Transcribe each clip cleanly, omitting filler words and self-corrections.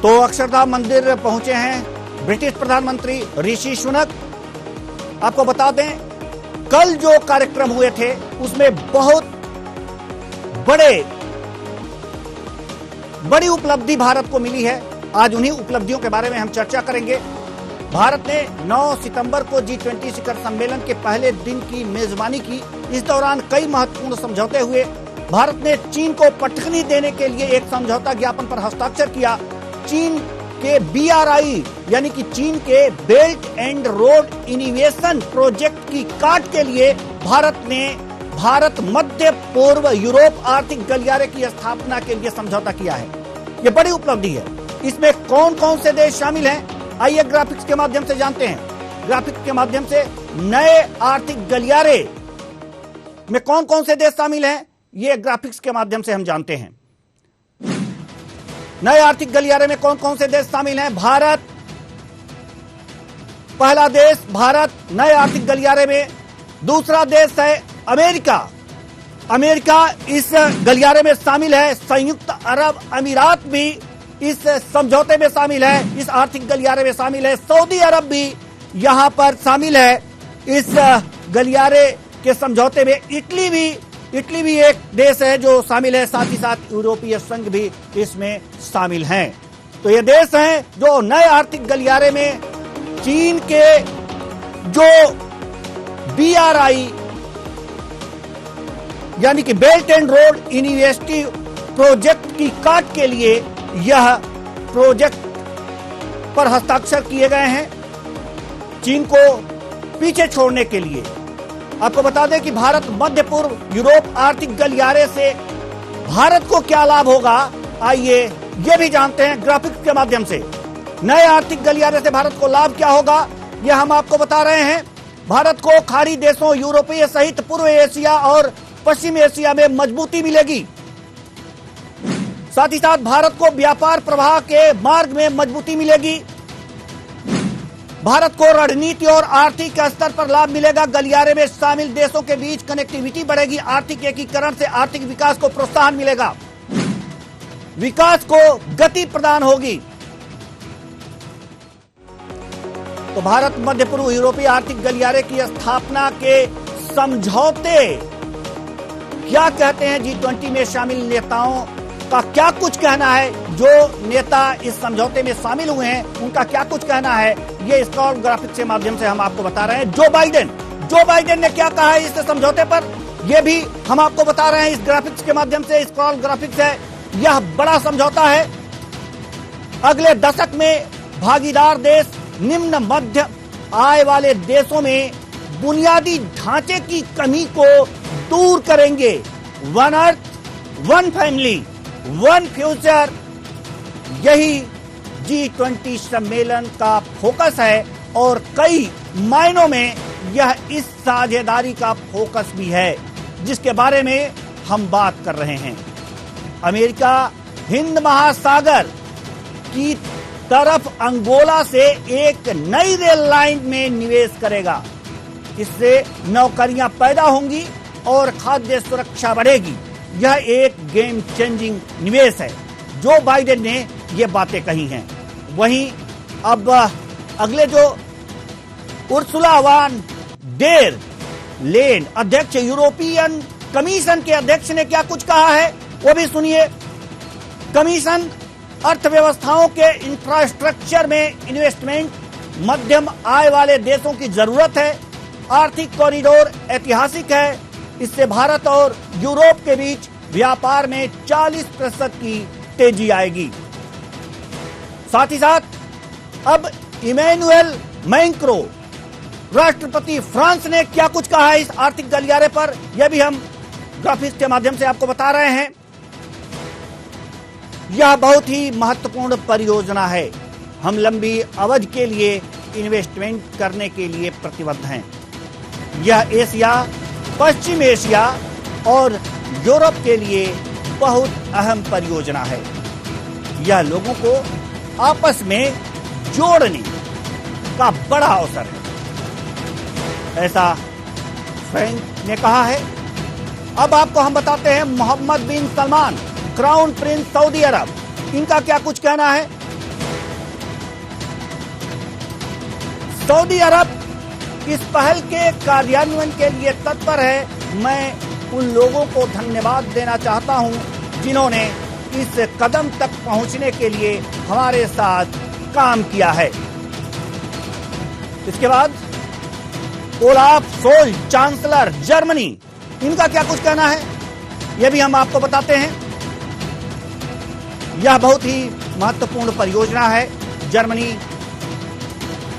तो अक्षरधाम मंदिर पहुंचे हैं ब्रिटिश प्रधानमंत्री ऋषि सुनक। आपको बता दें, कल जो कार्यक्रम हुए थे उसमें बहुत बड़ी उपलब्धि भारत को मिली है। आज उन्हीं उपलब्धियों के बारे में हम चर्चा करेंगे। भारत ने 9 सितंबर को G20 शिखर सम्मेलन के पहले दिन की मेजबानी की। इस दौरान कई महत्वपूर्ण समझौते हुए। भारत ने चीन को पटखनी देने के लिए एक समझौता ज्ञापन पर हस्ताक्षर किया। चीन के BRI यानी कि चीन के belt and road innovation project की काट के लिए भारत मध्य पूर्व यूरोप आर्थिक गलियारे की स्थापना के लिए समझौता किया है। यह बड़ी उपलब्धि है। इसमें कौन कौन से देश शामिल हैं, आइए ग्राफिक्स के माध्यम से जानते हैं। ग्राफिक्स के माध्यम से नए आर्थिक गलियारे में कौन कौन से देश शामिल हैं, ये ग्राफिक्स के माध्यम से हम जानते हैं। नए आर्थिक गलियारे में कौन कौन से देश शामिल हैं? भारत पहला देश, भारत नए आर्थिक गलियारे में। दूसरा देश है अमेरिका इस गलियारे में शामिल है। संयुक्त अरब अमीरात भी इस समझौते में शामिल है, इस आर्थिक गलियारे में शामिल है। सऊदी अरब भी यहां पर शामिल है इस गलियारे के समझौते में। इटली भी एक देश है जो शामिल है, साथ ही साथ यूरोपीय संघ भी इसमें शामिल हैं। तो ये देश हैं जो नए आर्थिक गलियारे में चीन के जो BRI यानी कि belt and road innovation project की काट के लिए यह प्रोजेक्ट पर हस्ताक्षर किए गए हैं, चीन को पीछे छोड़ने के लिए। आपको बता दें कि भारत मध्य पूर्व यूरोप आर्थिक गलियारे से भारत को क्या लाभ होगा, आइए यह भी जानते हैं ग्राफिक्स के माध्यम से। नए आर्थिक गलियारे से भारत को लाभ क्या होगा, यह हम आपको बता रहे हैं। भारत को खाड़ी देशों, यूरोपीय सहित पूर्व एशिया और पश्चिम एशिया में मजबूती मिलेगी। साथ ही साथ भारत को व्यापार प्रवाह के मार्ग में मजबूती मिलेगी। भारत को रणनीति और आर्थिक स्तर पर लाभ मिलेगा। गलियारे में शामिल देशों के बीच कनेक्टिविटी बढ़ेगी। आर्थिक एकीकरण से आर्थिक विकास को प्रोत्साहन मिलेगा, विकास को गति प्रदान होगी। तो भारत मध्य पूर्व यूरोपीय आर्थिक गलियारे की स्थापना के समझौते क्या कहते हैं, G20 में शामिल नेताओं का क्या कुछ कहना है, जो नेता इस समझौते में शामिल हुए हैं उनका क्या कुछ कहना है, ये स्क्रॉल ग्राफिक्स के माध्यम से हम आपको बता रहे हैं। जो बाइडेन ने क्या कहा है इस समझौते पर, यह भी हम आपको बता रहे हैं इस ग्राफिक्स के माध्यम से। स्क्रॉल ग्राफिक्स है, यह बड़ा समझौता है। अगले दशक में भागीदार देश निम्न मध्य आय वाले देशों में बुनियादी ढांचे की कमी को दूर करेंगे। One earth, one family, one future, यही G20 सम्मेलन का फोकस है और कई मायनों में यह इस साझेदारी का फोकस भी है जिसके बारे में हम बात कर रहे हैं। अमेरिका हिंद महासागर की तरफ अंगोला से एक नई रेल लाइन में निवेश करेगा। इससे नौकरियां पैदा होंगी और खाद्य सुरक्षा बढ़ेगी। यह एक गेम चेंजिंग निवेश है। जो बाइडेन ने ये बातें कही हैं। वहीं अब अगले जो उर्सुला वान डेर लेन अध्यक्ष, यूरोपियन कमीशन के अध्यक्ष ने क्या कुछ कहा है वो भी सुनिए। कमीशन अर्थव्यवस्थाओं के इंफ्रास्ट्रक्चर में इन्वेस्टमेंट मध्यम आय वाले देशों की जरूरत है। आर्थिक कॉरिडोर ऐतिहासिक है। इससे भारत और यूरोप के बीच व्यापार में 40% की तेजी आएगी। साथ ही साथ अब इमैनुअल मैक्रो राष्ट्रपति फ्रांस ने क्या कुछ कहा है इस आर्थिक गलियारे पर, यह भी हम ग्राफिक्स के माध्यम से आपको बता रहे हैं। यह बहुत ही महत्वपूर्ण परियोजना है। हम लंबी अवधि के लिए इन्वेस्टमेंट करने के लिए प्रतिबद्ध हैं। यह एशिया, पश्चिम एशिया और यूरोप के लिए बहुत अहम परियोजना है। यह लोगों को आपस में जोड़ने का बड़ा अवसर है, ऐसा फ्रैंक ने कहा है। अब आपको हम बताते हैं मोहम्मद बिन सलमान, क्राउन प्रिंस सऊदी अरब, इनका क्या कुछ कहना है। सऊदी अरब इस पहल के कार्यान्वयन के लिए तत्पर है। मैं उन लोगों को धन्यवाद देना चाहता हूं जिन्होंने इस कदम तक पहुंचने के लिए हमारे साथ काम किया है। इसके बाद ओलाफ शोल्ज, चांसलर जर्मनी, इनका क्या कुछ कहना है यह भी हम आपको बताते हैं। यह बहुत ही महत्वपूर्ण परियोजना है। जर्मनी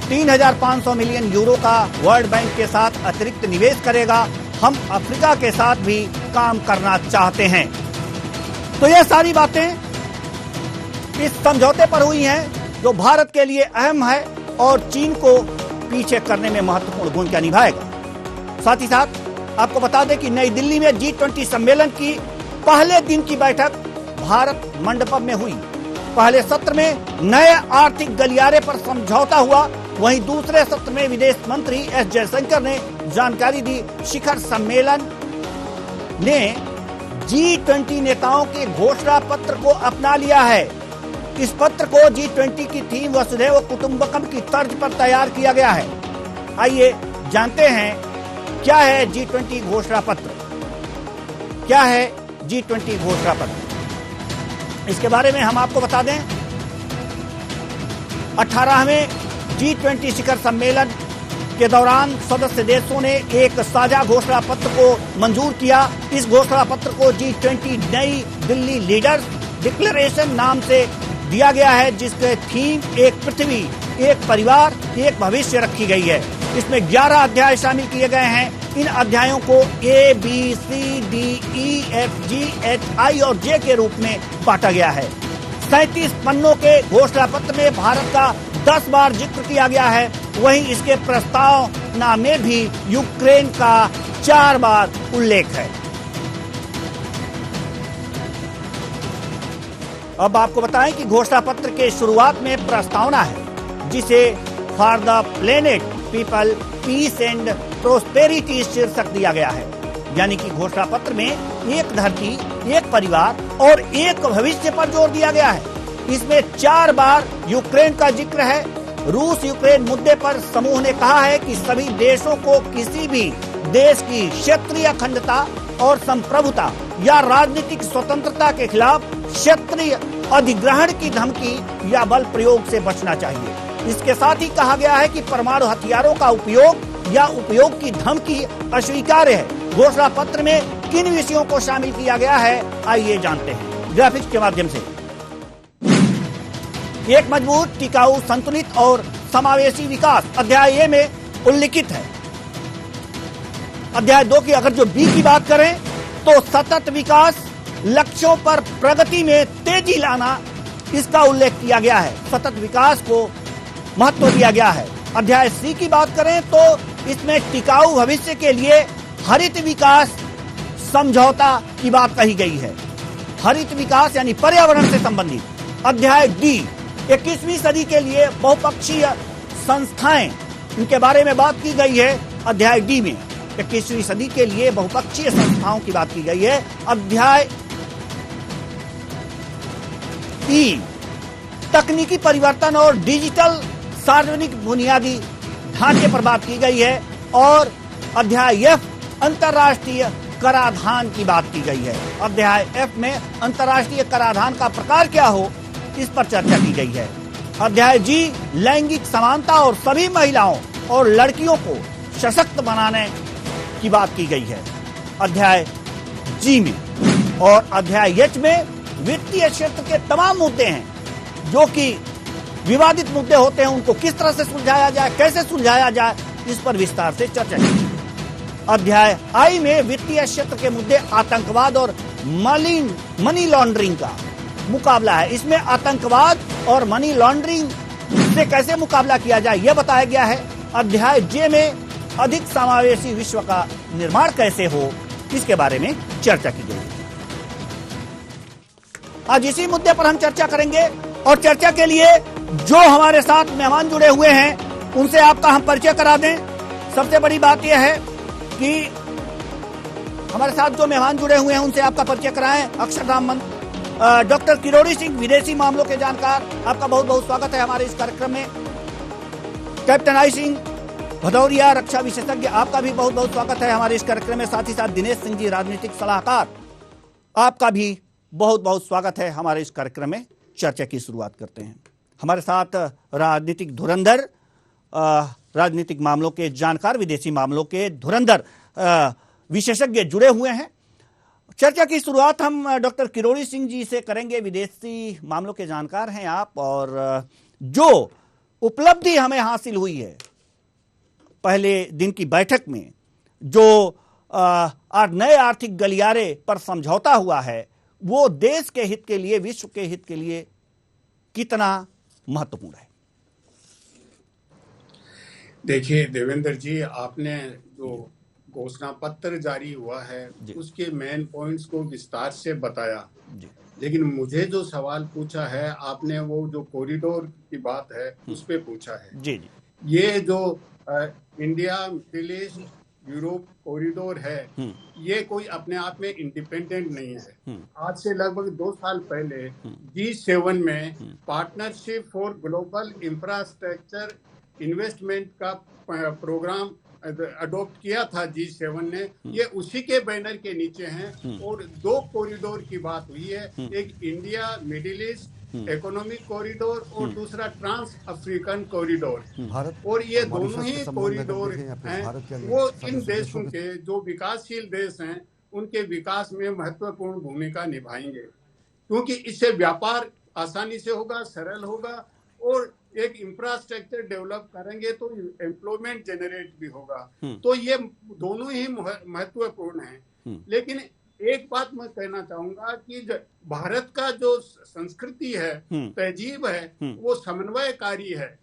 3,500 मिलियन यूरो का वर्ल्ड बैंक के साथ अतिरिक्त निवेश करेगा। हम अफ्रीका के साथ भी काम करना चाहते हैं। तो यह सारी बातें इस समझौते पर हुई हैं जो भारत के लिए अहम है और चीन को पीछे करने में महत्वपूर्ण भूमिका निभाएगा। साथ ही साथ आपको बता दें कि नई दिल्ली में G20 सम्मेलन की पहले दिन की बैठक भारत मंडपम में हुई। पहले सत्र में नए आर्थिक गलियारे पर समझौता हुआ, वहीं दूसरे सत्र में विदेश मंत्री एस जयशंकर ने जानकारी दी। शिखर सम्मेलन ने G20 नेताओं के घोषणा पत्र को अपना लिया है। इस पत्र को G20 की थीम वसुधैव कुटुंबकम की तर्ज पर तैयार किया गया है। आइए जानते हैं क्या है G20 घोषणा पत्र। क्या है G20 घोषणा पत्र, इसके बारे में हम आपको बता दें। 18वें G20 शिखर सम्मेलन के दौरान सदस्य देशों ने एक साझा घोषणा पत्र को मंजूर किया। इस घोषणा पत्र को G20 नई दिल्ली लीडर्स डिक्लेरेशन नाम से दिया गया है, जिसके थीम एक पृथ्वी, एक परिवार, एक भविष्य रखी गई है। इसमें 11 अध्याय शामिल किए गए हैं। इन अध्यायों को A, B, C, D, E, F, G, H, I और J के रूप में बांटा गया है। 37 पन्नों के घोषणा पत्र में भारत का 10 बार जिक्र किया गया है। वहीं इसके प्रस्तावना में भी यूक्रेन का 4 बार उल्लेख है। अब आपको बताएं कि घोषणा पत्र के शुरुआत में प्रस्तावना है, जिसे for the planet people peace and prosperity शीर्षक दिया गया है। यानी कि घोषणा पत्र में एक धरती, एक परिवार और एक भविष्य पर जोर दिया गया है। इसमें 4 बार यूक्रेन का जिक्र है। रूस यूक्रेन मुद्दे पर समूह ने कहा है कि सभी देशों को किसी भी देश की क्षेत्रीय अखंडता और संप्रभुता या राजनीतिक स्वतंत्रता के खिलाफ क्षेत्रीय अधिग्रहण की धमकी या बल प्रयोग से बचना चाहिए। इसके साथ ही कहा गया है कि परमाणु हथियारों का उपयोग या उपयोग की धमकी अस्वीकार्य है। घोषणा पत्र में किन विषयों को शामिल किया गया है, आइए जानते हैं ग्राफिक्स के माध्यम से। एक मजबूत, टिकाऊ, संतुलित और समावेशी विकास अध्याय ए में उल्लिखित है। अध्याय 2 की अगर जो बी की बात करें तो सतत विकास, लक्ष्यों पर प्रगति में तेजी लाना, इसका उल्लेख किया गया है। सतत विकास को महत्व दिया गया है। अध्याय सी की बात करें तो इसमें टिकाऊ भविष्य के लिए हरित विकास समझौता की बात कही गई है। हरित विकास यानी पर्यावरण से संबंधित। अध्याय डी 21वीं सदी के लिए बहुपक्षीय संस्थाएं, इनके बारे में बात की गई है। अध्याय डी में 21वीं सदी के लिए बहुपक्षीय संस्थाओं की बात की गई है। अध्याय ई तकनीकी परिवर्तन और डिजिटल सार्वजनिक बुनियादी ढांचे पर बात की गई है। और अध्याय एफ अंतर्राष्ट्रीय कराधान की बात की गई है। अध्याय एफ में अंतर्राष्ट्रीय कराधान का प्रकार क्या हो, इस पर चर्चा की गई है। अध्याय जी लैंगिक समानता और सभी महिलाओं और लड़कियों को सशक्त बनाने की बात की गई है अध्याय जी में। और अध्याय एच में वित्तीय क्षेत्र के तमाम मुद्दे हैं जो कि विवादित मुद्दे होते हैं, उनको किस तरह से सुलझाया जाए, कैसे सुलझाया जाए, इस पर विस्तार से चर्चा की। अध्याय आई में वित्तीय क्षेत्र के मुद्दे, आतंकवाद और मनी लॉन्ड्रिंग का मुकाबला है। इसमें आतंकवाद और मनी लॉन्ड्रिंग से कैसे मुकाबला किया जाए यह बताया गया है। अध्याय जे में अधिक समावेशी विश्व का निर्माण कैसे हो, इसके बारे में चर्चा की गई। आज इसी मुद्दे पर हम चर्चा करेंगे और चर्चा के लिए जो हमारे साथ मेहमान जुड़े हुए हैं उनसे आपका हम परिचय करा दें। सबसे बड़ी बात यह है कि हमारे साथ जो मेहमान जुड़े हुए हैं उनसे आपका परिचय कराएं। अक्षरधाम डॉक्टर किरोड़ी सिंह, विदेशी मामलों के जानकार, आपका बहुत बहुत स्वागत है हमारे इस कार्यक्रम में। कैप्टन आई सिंह भदौरिया, रक्षा विशेषज्ञ, आपका भी बहुत बहुत स्वागत है हमारे इस कार्यक्रम में। साथ ही साथ दिनेश सिंह जी, राजनीतिक सलाहकार, आपका भी बहुत बहुत स्वागत है हमारे इस कार्यक्रम में। चर्चा की शुरुआत करते हैं। हमारे साथ राजनीतिक धुरंधर, राजनीतिक मामलों के जानकार, विदेशी मामलों के धुरंधर विशेषज्ञ जुड़े हुए हैं। चर्चा की शुरुआत हम डॉक्टर किरोड़ी सिंह जी से करेंगे। विदेशी मामलों के जानकार हैं आप, और जो उपलब्धि हमें हासिल हुई है पहले दिन की बैठक में, जो नए आर्थिक गलियारे पर समझौता हुआ है, वो देश के हित के लिए, विश्व के हित के लिए कितना महत्वपूर्ण है? देखिए देवेंद्र जी, आपने जो घोषणा पत्र जारी हुआ है उसके मेन पॉइंट्स को विस्तार से बताया जी। लेकिन मुझे जो सवाल पूछा है आपने, वो जो कॉरिडोर की बात है उस पे पूछा है जी। ये जो India middle east Europe corridor है, ये कोई अपने आप में इंडिपेंडेंट नहीं है। आज से लगभग 2 साल पहले G7 में partnership for global infrastructure investment का प्रोग्राम अडॉप्ट किया था G7 ने। ये उसी के बैनर के नीचे हैं और 2 कॉरिडोर की बात हुई है, एक India middle east economic corridor और दूसरा ट्रांस अफ्रीकन कॉरिडोर। और ये दोनों ही कॉरिडोर हैं, वो इन देशों के जो विकासशील देश हैं उनके विकास में महत्वपूर्ण भूमिका निभाएंगे, क्योंकि इससे व्यापार आसानी से होगा, सरल होगा, और एक इंफ्रास्ट्रक्चर डेवलप करेंगे तो एम्प्लॉयमेंट जनरेट भी होगा। तो ये दोनों ही महत्वपूर्ण हैं। लेकिन एक बात मैं कहना चाहूंगा कि भारत का जो संस्कृति है, तहजीब है, वो समन्वयकारी है।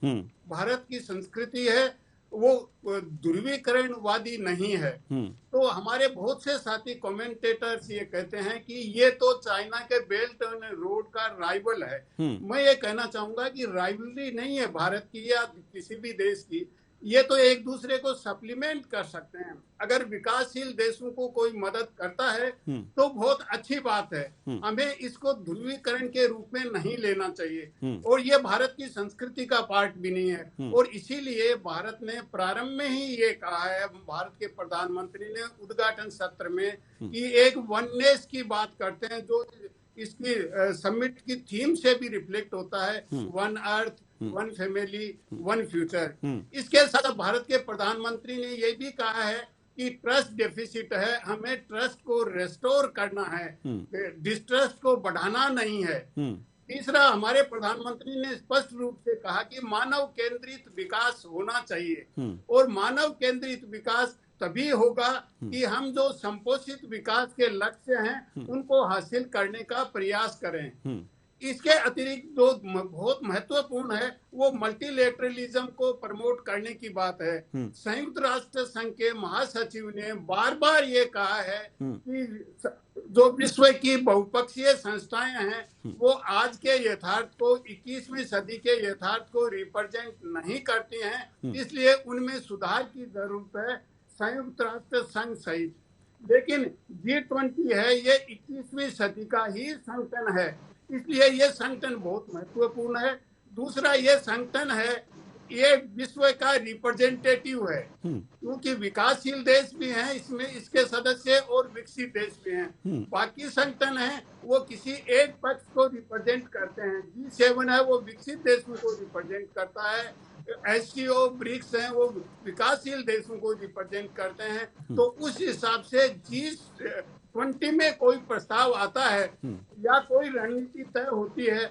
भारत की संस्कृति है वो ध्रुवीकरणवादी नहीं है। तो हमारे बहुत से साथी कमेंटेटर्स ये कहते हैं कि ये तो चाइना के बेल्ट एंड रोड का राइवल है। मैं ये कहना चाहूंगा कि राइवलरी नहीं है भारत की या किसी भी देश की, ये तो एक दूसरे को सप्लीमेंट कर सकते हैं। अगर विकासशील देशों को कोई मदद करता है तो बहुत अच्छी बात है, हमें इसको ध्रुवीकरण के रूप में नहीं लेना चाहिए, और ये भारत की संस्कृति का पार्ट भी नहीं है। और इसीलिए भारत ने प्रारंभ में ही ये कहा है, भारत के प्रधानमंत्री ने उद्घाटन सत्र में, कि एक वननेस की बात करते हैं, जो इसकी समिट की थीम से भी रिफ्लेक्ट होता है, one earth, one family, one future. इसके साथ भारत के प्रधानमंत्री ने यह भी कहा है कि ट्रस्ट डेफिसिट है, हमें ट्रस्ट को रेस्टोर करना है, डिस्ट्रस्ट को बढ़ाना नहीं है। तीसरा, हमारे प्रधानमंत्री ने स्पष्ट रूप से कहा कि मानव केंद्रित विकास होना चाहिए, और मानव केंद्रित विकास तभी होगा कि हम जो संपोषित विकास के लक्ष्य हैं उनको हासिल करने का प्रयास करें। इसके अतिरिक्त जो बहुत महत्वपूर्ण है वो मल्टीलेटरलिज्म को प्रमोट करने की बात है। संयुक्त राष्ट्र संघ के महासचिव ने बार बार ये कहा है कि जो विश्व की बहुपक्षीय संस्थाएं हैं वो आज के यथार्थ को, 21वीं सदी के यथार्थ को रिप्रेजेंट नहीं करती हैं, इसलिए उनमें सुधार की जरूरत है, संयुक्त राष्ट्र संघ सहित। लेकिन G20 है, ये 21वीं सदी का ही संगठन है, इसलिए ये संगठन बहुत महत्वपूर्ण है। दूसरा, ये संगठन है, ये विश्व का रिप्रेजेंटेटिव है, क्योंकि विकासशील देश भी हैं इसमें, इसके सदस्य, और विकसित देश भी हैं। बाकी संगठन है वो किसी एक पक्ष को रिप्रेजेंट करते हैं। G7 है वो विकसित देशों को रिप्रेजेंट करता है, SCO, ब्रिक्स हैं वो विकासशील देशों को रिप्रेजेंट करते हैं। तो उस हिसाब से G20 में कोई प्रस्ताव आता है या कोई रणनीति तय होती है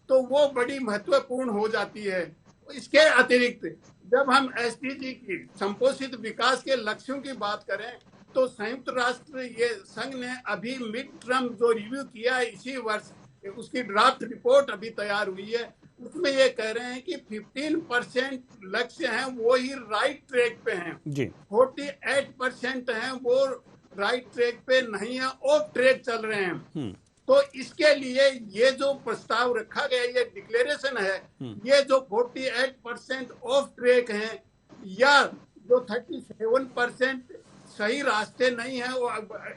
तो वो बड़ी महत्वपूर्ण हो जाती है। इसके अतिरिक्त जब हम SDG की, संपोषित विकास के लक्ष्यों की बात करें, तो संयुक्त राष्ट्र ये संघ ने अभी मिड टर्म जो रिव्यू किया है इसी वर्ष, उसकी ड्राफ्ट रिपोर्ट अभी तैयार हुई है, उसमें ये कह रहे हैं कि 15% लक्ष्य हैं वो ही राइट ट्रैक पे हैं, 48% हैं वो राइट ट्रैक पे नहीं है, ऑफ ट्रैक चल रहे हैं। तो इसके लिए ये जो प्रस्ताव रखा गया, ये डिक्लेरेशन है, ये जो 48% ऑफ ट्रैक हैं या जो 37% सही रास्ते नहीं है, वो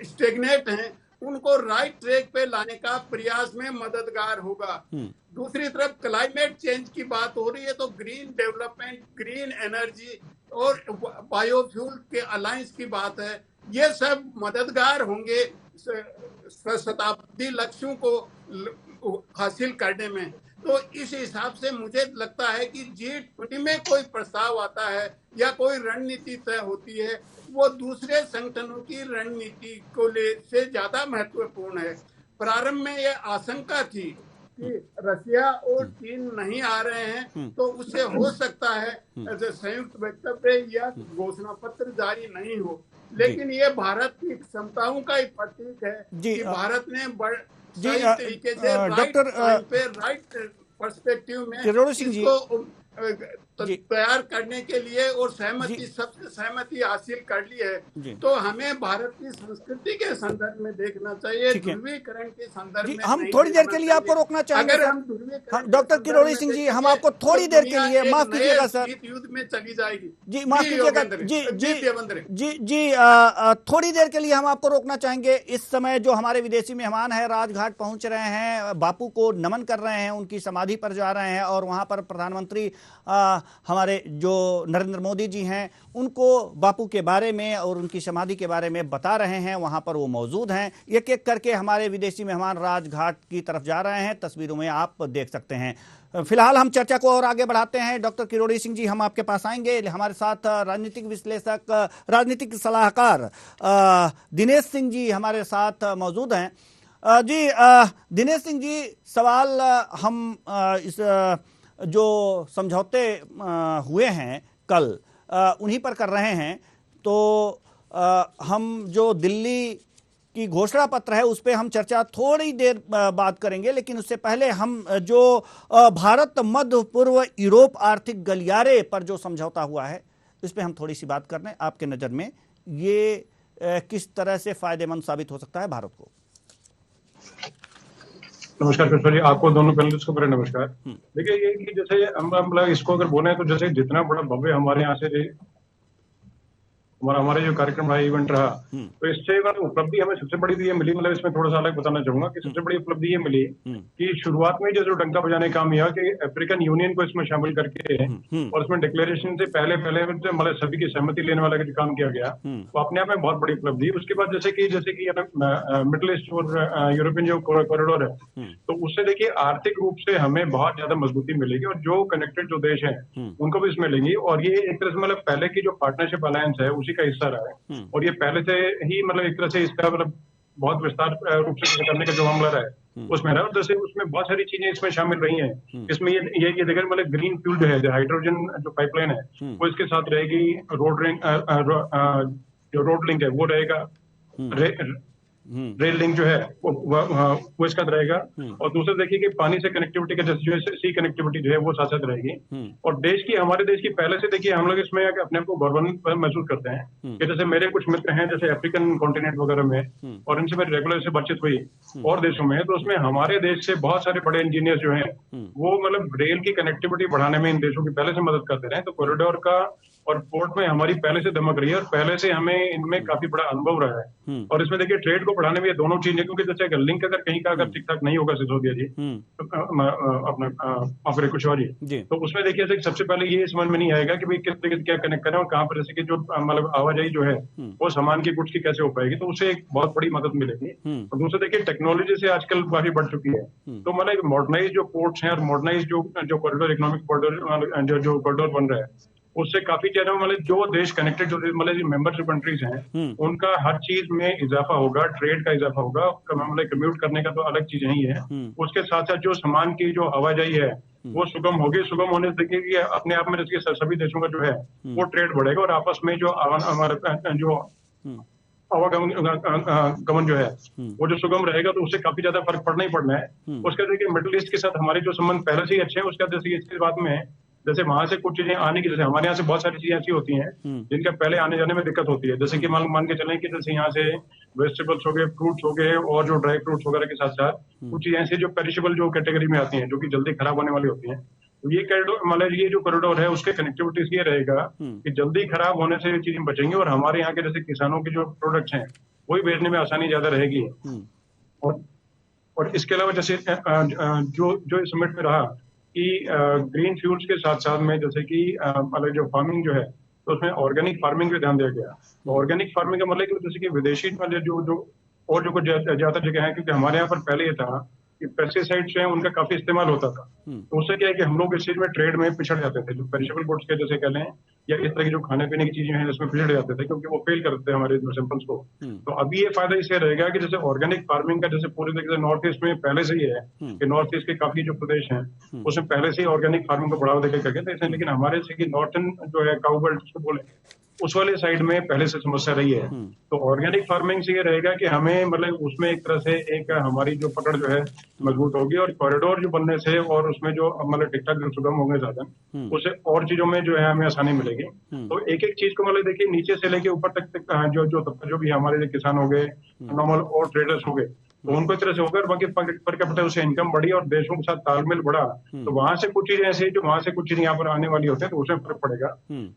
स्टेगनेट हैं, उनको राइट ट्रैक पे लाने का प्रयास में मददगार होगा। दूसरी तरफ क्लाइमेट चेंज की बात हो रही है तो ग्रीन डेवलपमेंट, ग्रीन एनर्जी और बायोफ्यूल के अलायंस की बात है। ये सब मददगार होंगे शताब्दी लक्ष्यों को हासिल करने में। तो इस हिसाब से मुझे लगता है कि G20 में कोई प्रस्ताव आता है या कोई रणनीति तय होती है, वो दूसरे संगठनों की रणनीति को ले से ज्यादा महत्वपूर्ण है। प्रारंभ में यह आशंका थी कि रसिया और चीन नहीं आ रहे हैं तो उससे हो सकता है संयुक्त वक्तव्य या घोषणा पत्र जारी नहीं हो, लेकिन ये भारत की क्षमताओं का ही प्रतीक है कि भारत ने सही तरीके से राइट पर्सपेक्टिव में इसको तैयार करने के लिए और सबसे सहमति हासिल कर ली है। तो हमें भारत की संस्कृति के संदर्भ में देखना चाहिए, ध्रुवीकरण के संदर्भ में। हम थोड़ी देर के लिए आपको रोकना चाहेंगे। अगर हम ध्रुवीकरण, डॉक्टर किरोड़ी सिंह जी, हम आपको थोड़ी देर के लिए माफ कीजिएगा सर, युद्ध में चली जाएगी। जी माफ कीजिएगा, जी थोड़ी देर के लिए हम आपको रोकना चाहेंगे। इस समय जो हमारे विदेशी मेहमान है राजघाट पहुंच रहे हैं, बापू को नमन कर रहे हैं, उनकी समाधि पर जा रहे हैं और वहां पर प्रधानमंत्री हमारे जो नरेंद्र मोदी जी हैं उनको बापू के बारे में और उनकी समाधि के बारे में बता रहे हैं। वहां पर वो मौजूद हैं। एक एक करके हमारे विदेशी मेहमान राजघाट की तरफ जा रहे हैं, तस्वीरों में आप देख सकते हैं। फिलहाल हम चर्चा को और आगे बढ़ाते हैं। डॉक्टर किरोड़ी सिंह जी, हम आपके पास आएंगे। हमारे साथ राजनीतिक विश्लेषक, राजनीतिक सलाहकार दिनेश सिंह जी हमारे साथ मौजूद हैं। जी दिनेश सिंह जी, सवाल हम इस जो समझौते हुए हैं कल उन्हीं पर कर रहे हैं। तो हम जो दिल्ली की घोषणा पत्र है उस पर हम चर्चा थोड़ी देर बात करेंगे, लेकिन उससे पहले हम जो भारत मध्य पूर्व यूरोप आर्थिक गलियारे पर जो समझौता हुआ है इस पर हम थोड़ी सी बात कर रहे हैं। आपके नज़र में ये किस तरह से फायदेमंद साबित हो सकता है भारत को? नमस्कार कृष्ण जी, आपको दोनों पैनलिस्ट को मेरा नमस्कार। देखिए ये कि जैसे हम इसको अगर बोले तो जैसे जितना बड़ा भव्य हमारे यहाँ से हमारा जो कार्यक्रम रहा, इवेंट रहा, तो इससे उपलब्धि हमें सबसे बड़ी ये मिली, मतलब इसमें थोड़ा सा अलग बताना चाहूंगा कि सबसे बड़ी उपलब्धि ये मिली कि शुरुआत में जो डंका बजाने का काम किया कि अफ्रीकन यूनियन को इसमें शामिल करके और उसमें डिक्लेरेशन से पहले मतलब सभी की सहमति लेने वाला काम किया गया, तो अपने आप में बहुत बड़ी उपलब्धि। उसके बाद जैसे कि मिडिल ईस्ट और यूरोपियन जो कॉरिडोर है, तो उससे देखिए आर्थिक रूप से हमें बहुत ज्यादा मजबूती मिलेगी और जो कनेक्टेड जो देश है उनको भी इसमें लेंगी। और ये एक तरह से मतलब पहले की जो पार्टनरशिप अलायंस है का हिस्सा रहा है और ये पहले से ही मतलब एक तरह से इसका मतलब बहुत विस्तार रूप से करने का जो मामला रहा है उसमें रहा। और जैसे उसमें बहुत सारी चीजें इसमें शामिल रही हैं। इसमें ये देखिए मतलब ग्रीन फ्यूल जो है, जो हाइड्रोजन जो पाइपलाइन है वो इसके साथ रहेगी, जो रोड लिंक है वो रहेगा, रेल लिंक जो है वो इसका रहेगा। और दूसरा देखिए कि पानी से कनेक्टिविटी का जो सी कनेक्टिविटी जो है वो साथ साथ रहेगी। और हमारे देश की पहले से देखिए हम लोग इसमें अपने आप को गौरवान्वित महसूस करते हैं कि जैसे मेरे कुछ मित्र हैं जैसे अफ्रीकन कॉन्टिनेंट वगैरह में, और इनसे मेरी रेगुलर से बातचीत हुई और देशों में, तो उसमें हमारे देश से बहुत सारे बड़े इंजीनियर जो हैं वो मतलब रेल की कनेक्टिविटी बढ़ाने में इन देशों की पहले से मदद करते रहे। तो कॉरिडोर का और पोर्ट में हमारी पहले से दमक रही है और पहले से हमें इनमें काफी बड़ा अनुभव रहा है। और इसमें देखिए ट्रेड को बढ़ाने में ये दोनों चीजें, क्योंकि जैसे अगर लिंक अगर कहीं का अगर ठीक ठाक नहीं होगा सिसोदिया जी अपना ऑपरेटर कुशवाहा जी, तो उसमें देखिए सबसे पहले ये समझ में नहीं आएगा कि भाई किस तरीके से क्या कनेक्ट करें और कहाँ पर जैसे कि जो मतलब आवाजाही जो है वो सामान की गुड्स की कैसे हो पाएगी, तो उससे एक बहुत बड़ी मदद मिलेगी। और दूसरे देखिए टेक्नोलॉजी से आजकल काफी बढ़ चुकी है, तो मतलब मॉडर्नाइज जो पोर्ट्स हैं और मॉडर्नाइज जो कॉरिडोर, इकोनॉमिक कॉरिडोर जो कॉरिडोर बन रहा है उससे काफी ज्यादा मतलब जो देश कनेक्टेड जो मतलब मेंबरशिप कंट्रीज हैं उनका हर चीज में इजाफा होगा, ट्रेड का इजाफा होगा। मतलब कम्यूट करने का तो अलग चीज नहीं है, उसके साथ साथ जो सामान की जो आवाजाही है वो सुगम होगी। सुगम होने से देखिए कि अपने आप में जैसे सभी देशों का जो है वो ट्रेड बढ़ेगा और आपस में जो हमारा जो आवागमन जो है वो जो सुगम रहेगा, तो उससे काफी ज्यादा फर्क पड़ना ही पड़ना है। उसके देखिए मिडिल ईस्ट के साथ हमारे जो संबंध पहले से ही अच्छे हैं, उसका जैसे इसके बाद में जैसे वहां से कुछ चीजें आने की, जैसे हमारे यहाँ से बहुत सारी चीजें ऐसी होती हैं जिनका पहले आने जाने में दिक्कत होती है। जैसे कि मान के चलें कि जैसे यहाँ से वेजिटेबल्स हो गए, फ्रूट्स हो गए और जो ड्राई फ्रूट्स वगैरह के साथ साथ कुछ चीजें ऐसी जो पेरिशेबल जो कैटेगरी में आती हैं, जो कि जल्दी खराब होने वाली होती हैं। तो ये कॉरिडोर मतलब ये जो कॉरिडोर है उसके कनेक्टिविटी से ये रहेगा कि जल्दी खराब होने से ये चीजें बचेंगी और हमारे यहाँ के जैसे किसानों के जो प्रोडक्ट्स हैं वही भेजने में आसानी ज्यादा रहेगी। और और इसके अलावा जैसे जो इस समिट में रहा कि ग्रीन फ्यूल्स के साथ साथ में जैसे कि मतलब जो फार्मिंग जो है तो उसमें ऑर्गेनिक फार्मिंग पे ध्यान दिया गया। तो ऑर्गेनिक फार्मिंग का मतलब कि जैसे कि विदेशी वाले जो और जो कुछ ज्यादा जगह है, क्योंकि हमारे यहाँ पर पहले ये था कि पेस्टिसाइड्स हैं उनका काफी इस्तेमाल होता था। तो उससे क्या है कि हम लोग इस चीज में ट्रेड में पिछड़ जाते थे, जो पेरिशेबल गुड्स के जैसे कह लें या इस तरह की जो खाने पीने की चीजें हैं उसमें पिछड़ जाते थे क्योंकि वो फेल करते थे हमारे सिंपल्स को। तो अभी ये फायदा इससे रहेगा कि जैसे ऑर्गेनिक फार्मिंग का जैसे पूरे तरीके से नॉर्थ ईस्ट में पहले से ही है कि नॉर्थ ईस्ट के काफी जो प्रदेश हैं उसमें पहले से ही ऑर्गेनिक फार्मिंग को बढ़ावा देकर करके थे, लेकिन हमारे से कि नॉर्थन जो है काउ बेल्ट जिसको बोले उस वाले साइड में पहले से समस्या रही है। तो ऑर्गेनिक फार्मिंग से ये रहेगा कि हमें मतलब उसमें एक तरह से एक हमारी जो पकड़ जो है मजबूत होगी और कॉरिडोर जो बनने से और उसमें जो मतलब ठीक ठाक सुगम होंगे साधन उससे और चीजों में जो है हमें आसानी मिलेगी। तो एक एक चीज को मतलब देखिए नीचे से लेके ऊपर तक जो भी हमारे किसान हो गए, नॉर्मल और ट्रेडर्स हो गए, तो उनको इस तरह से होकर बाकी पर कैपिटा उससे इनकम बढ़ी और देशों के साथ तालमेल बढ़ा। तो वहां से कुछ चीजें ऐसी जो वहां से कुछ चीजें यहाँ पर आने वाली होती है तो उसमें फर्क पड़ेगा।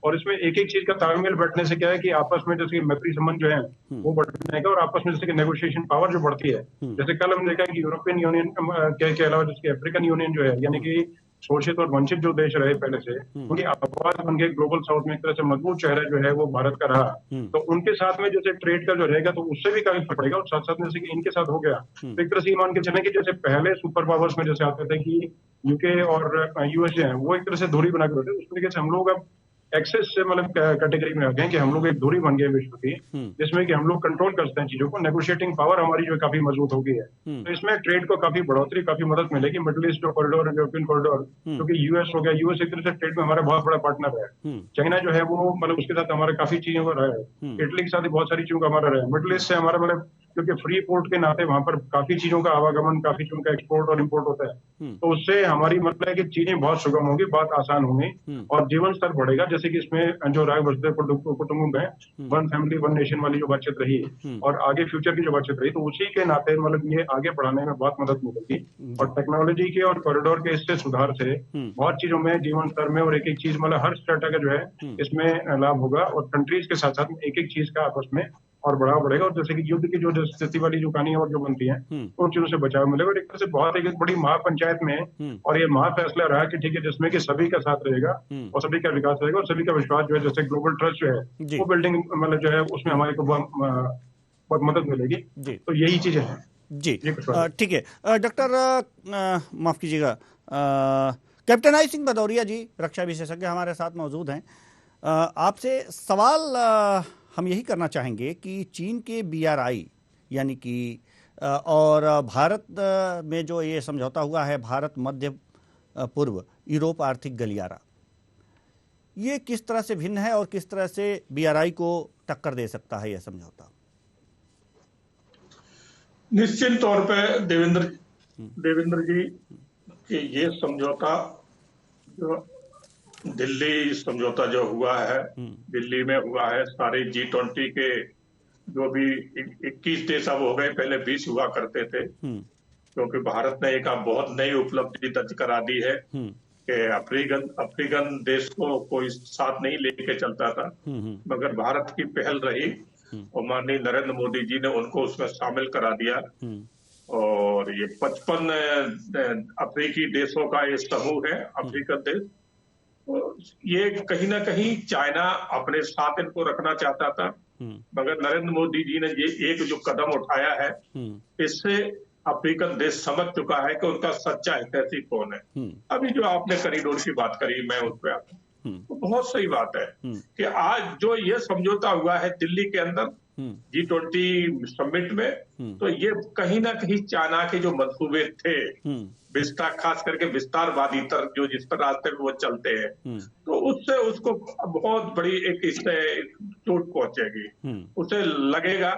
और इसमें एक एक चीज का तालमेल बैठने से क्या है कि आपस में जैसे मैत्री संबंध जो है वो बढ़ने का और आपस में जैसे कि नेगोशिएशन पावर जो बढ़ती है। जैसे कल हम देखा कि यूरोपियन यूनियन के अलावा जैसे अफ्रीकन यूनियन जो है यानी कि शोषित और वंचित जो देश रहे पहले से उनकी आवाज बन के ग्लोबल साउथ में एक तरह से मजबूत चेहरा जो है वो भारत का रहा। तो उनके साथ में जैसे ट्रेड का जो रहेगा तो उससे भी काफी फर्क पड़ेगा। और साथ साथ में जैसे कि इनके साथ हो गया तो एक तरह से मान के चलें कि जैसे पहले सुपर पावर्स में जैसे आते थे कि यूके और यूएसए है वो एक तरह से दूरी बना कर रहे थे, उस तरीके से हम लोग अब एक्सेस से मतलब कैटेगरी में आ गए कि हम लोग एक दूरी बन गए विश्व की जिसमें कि हम लोग कंट्रोल करते हैं चीजों को। नेगोशिएटिंग पावर हमारी जो काफी मजबूत हो गई है। तो इसमें ट्रेड को काफी बढ़ोतरी काफी मदद मिलेगी। मिडिल ईस्ट जो कॉरिडोर है, यूरोपियन कॉरिडोर, क्योंकि यूएस हो गया, यूएस एक तरह से ट्रेड में हमारा बहुत बड़ा पार्टनर है। चाइना जो है वो मतलब उसके साथ हमारा काफी चीजों का रहा है, इटली के साथ भी बहुत सारी चीजों का हमारा रहा है। मिडिल ईस्ट से हमारा मतलब क्योंकि फ्री पोर्ट के नाते वहां पर काफी चीजों का आवागमन, काफी चीजों का एक्सपोर्ट और इम्पोर्ट होता है। तो उससे हमारी मतलब है कि चीजें बहुत सुगम होंगी, बहुत आसान होंगी और जीवन स्तर बढ़ेगा। जैसे कि इसमें जो राय वसुधैव कुटुंबकम है, वन फैमिली वन नेशन वाली जो बातचीत रही और आगे फ्यूचर की जो बातचीत रही, तो उसी के नाते मतलब ये आगे बढ़ाने में बहुत मदद मिलेगी। और टेक्नोलॉजी के और कॉरिडोर के इससे सुधार से बहुत चीजों में जीवन स्तर में और एक एक चीज मतलब हर स्टेटा का जो है इसमें लाभ होगा और कंट्रीज के साथ साथ एक एक चीज का आपस में और बढ़ावा बढ़ेगा। और जैसे कि युद्ध की जो स्थिति वाली जो कहानी और जो बनती है उन चीजों से बचाव मिलेगा। और एक तरह से बहुत एक बड़ी महापंचायत में और ये महाफैसला रहा कि ठीक है जिसमें कि सभी का साथ रहेगा और सभी का विकास रहेगा और सभी का विश्वास जो है, जैसे ग्लोबल ट्रस्ट जो है वो बिल्डिंग मतलब जो है उसमें हमारे को बहुत मदद मिलेगी। तो यही चीजें हैं जी। ठीक है डॉक्टर माफ कीजिएगा, कैप्टन आई सिंह भदौरिया जी रक्षा विशेषज्ञ हमारे साथ मौजूद हैं। आपसे सवाल हम यही करना चाहेंगे कि चीन के BRI यानी कि और भारत में जो ये समझौता हुआ है भारत मध्य पूर्व यूरोप आर्थिक गलियारा, ये किस तरह से भिन्न है और किस तरह से BRI को टक्कर दे सकता है यह समझौता? निश्चित तौर पे देवेंद्र जी कि ये समझौता जो दिल्ली समझौता जो हुआ है, दिल्ली में हुआ है, सारे G20 के जो भी 21 देश अब हो गए, पहले 20 हुआ करते थे, क्योंकि भारत ने एक बहुत नई उपलब्धि दर्ज करा दी है कि अफ्रीकन देश को कोई साथ नहीं लेके चलता था, मगर भारत की पहल रही और माननीय नरेंद्र मोदी जी ने उनको उसमें शामिल करा दिया। और ये 55 अफ्रीकी देशों का ये समूह है, अफ्रीकन देश। ये कहीं ना कहीं चाइना अपने साथ इनको रखना चाहता था, मगर नरेंद्र मोदी जी ने ये एक जो कदम उठाया है इससे अफ्रीकन देश समझ चुका है कि उनका सच्चा हितैषी कौन है। अभी जो आपने कॉरिडोर की बात करी, मैं उस पर आता हूँ, तो बहुत सही बात है कि आज जो ये समझौता हुआ है दिल्ली के अंदर G20 समिट में, तो ये कहीं ना कहीं चाइना के जो मंसूबे थे विस्तार, खास करके विस्तारवादी तर्क जो जिस पर रास्ते में वो चलते हैं, तो उससे उसको बहुत बड़ी एक इससे चोट पहुंचेगी। उसे लगेगा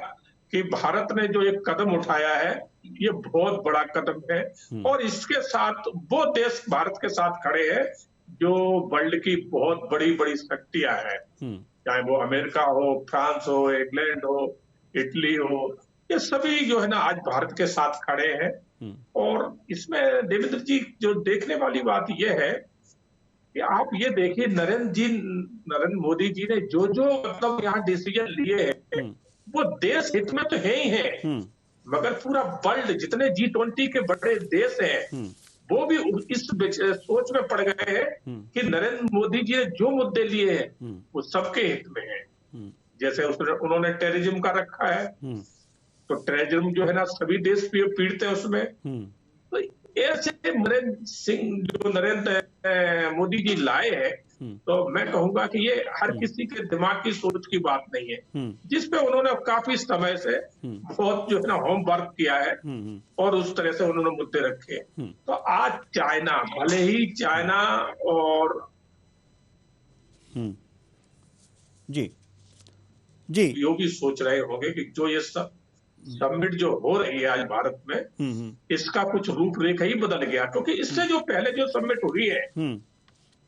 कि भारत ने जो एक कदम उठाया है ये बहुत बड़ा कदम है और इसके साथ वो देश भारत के साथ खड़े हैं जो वर्ल्ड की बहुत बड़ी बड़ी शक्तियां हैं, चाहे वो अमेरिका हो, फ्रांस हो, इंग्लैंड हो, इटली हो, ये सभी जो है ना आज भारत के साथ खड़े हैं। और इसमें देवेंद्र जी जो देखने वाली बात यह है कि आप ये देखिए नरेंद्र मोदी जी ने जो मतलब यहाँ डिसीजन लिए हैं वो देश हित में तो है ही है, मगर पूरा वर्ल्ड जितने G20 के बड़े देश हैं वो भी इस सोच में पड़ गए हैं कि नरेंद्र मोदी जी ने जो मुद्दे लिए हैं वो सबके हित में है। जैसे उन्होंने टेररिज्म का रखा है, तो टेररिज्म जो है ना सभी देश पीड़ित है उसमें। तो ऐसे नरेंद्र मोदी जी लाए हैं, तो मैं कहूंगा कि ये हर किसी के दिमाग की सोच की बात नहीं है, जिसपे उन्होंने काफी समय से बहुत जो है ना होमवर्क किया है और उस तरह से उन्होंने मुद्दे रखे। तो आज चाइना, भले ही चाइना और जी योगी सोच रहे होंगे कि जो ये सब समिट जो हो रही है आज भारत में, इसका कुछ रूपरेखा ही बदल गया, क्योंकि इससे जो पहले जो समिट हुई है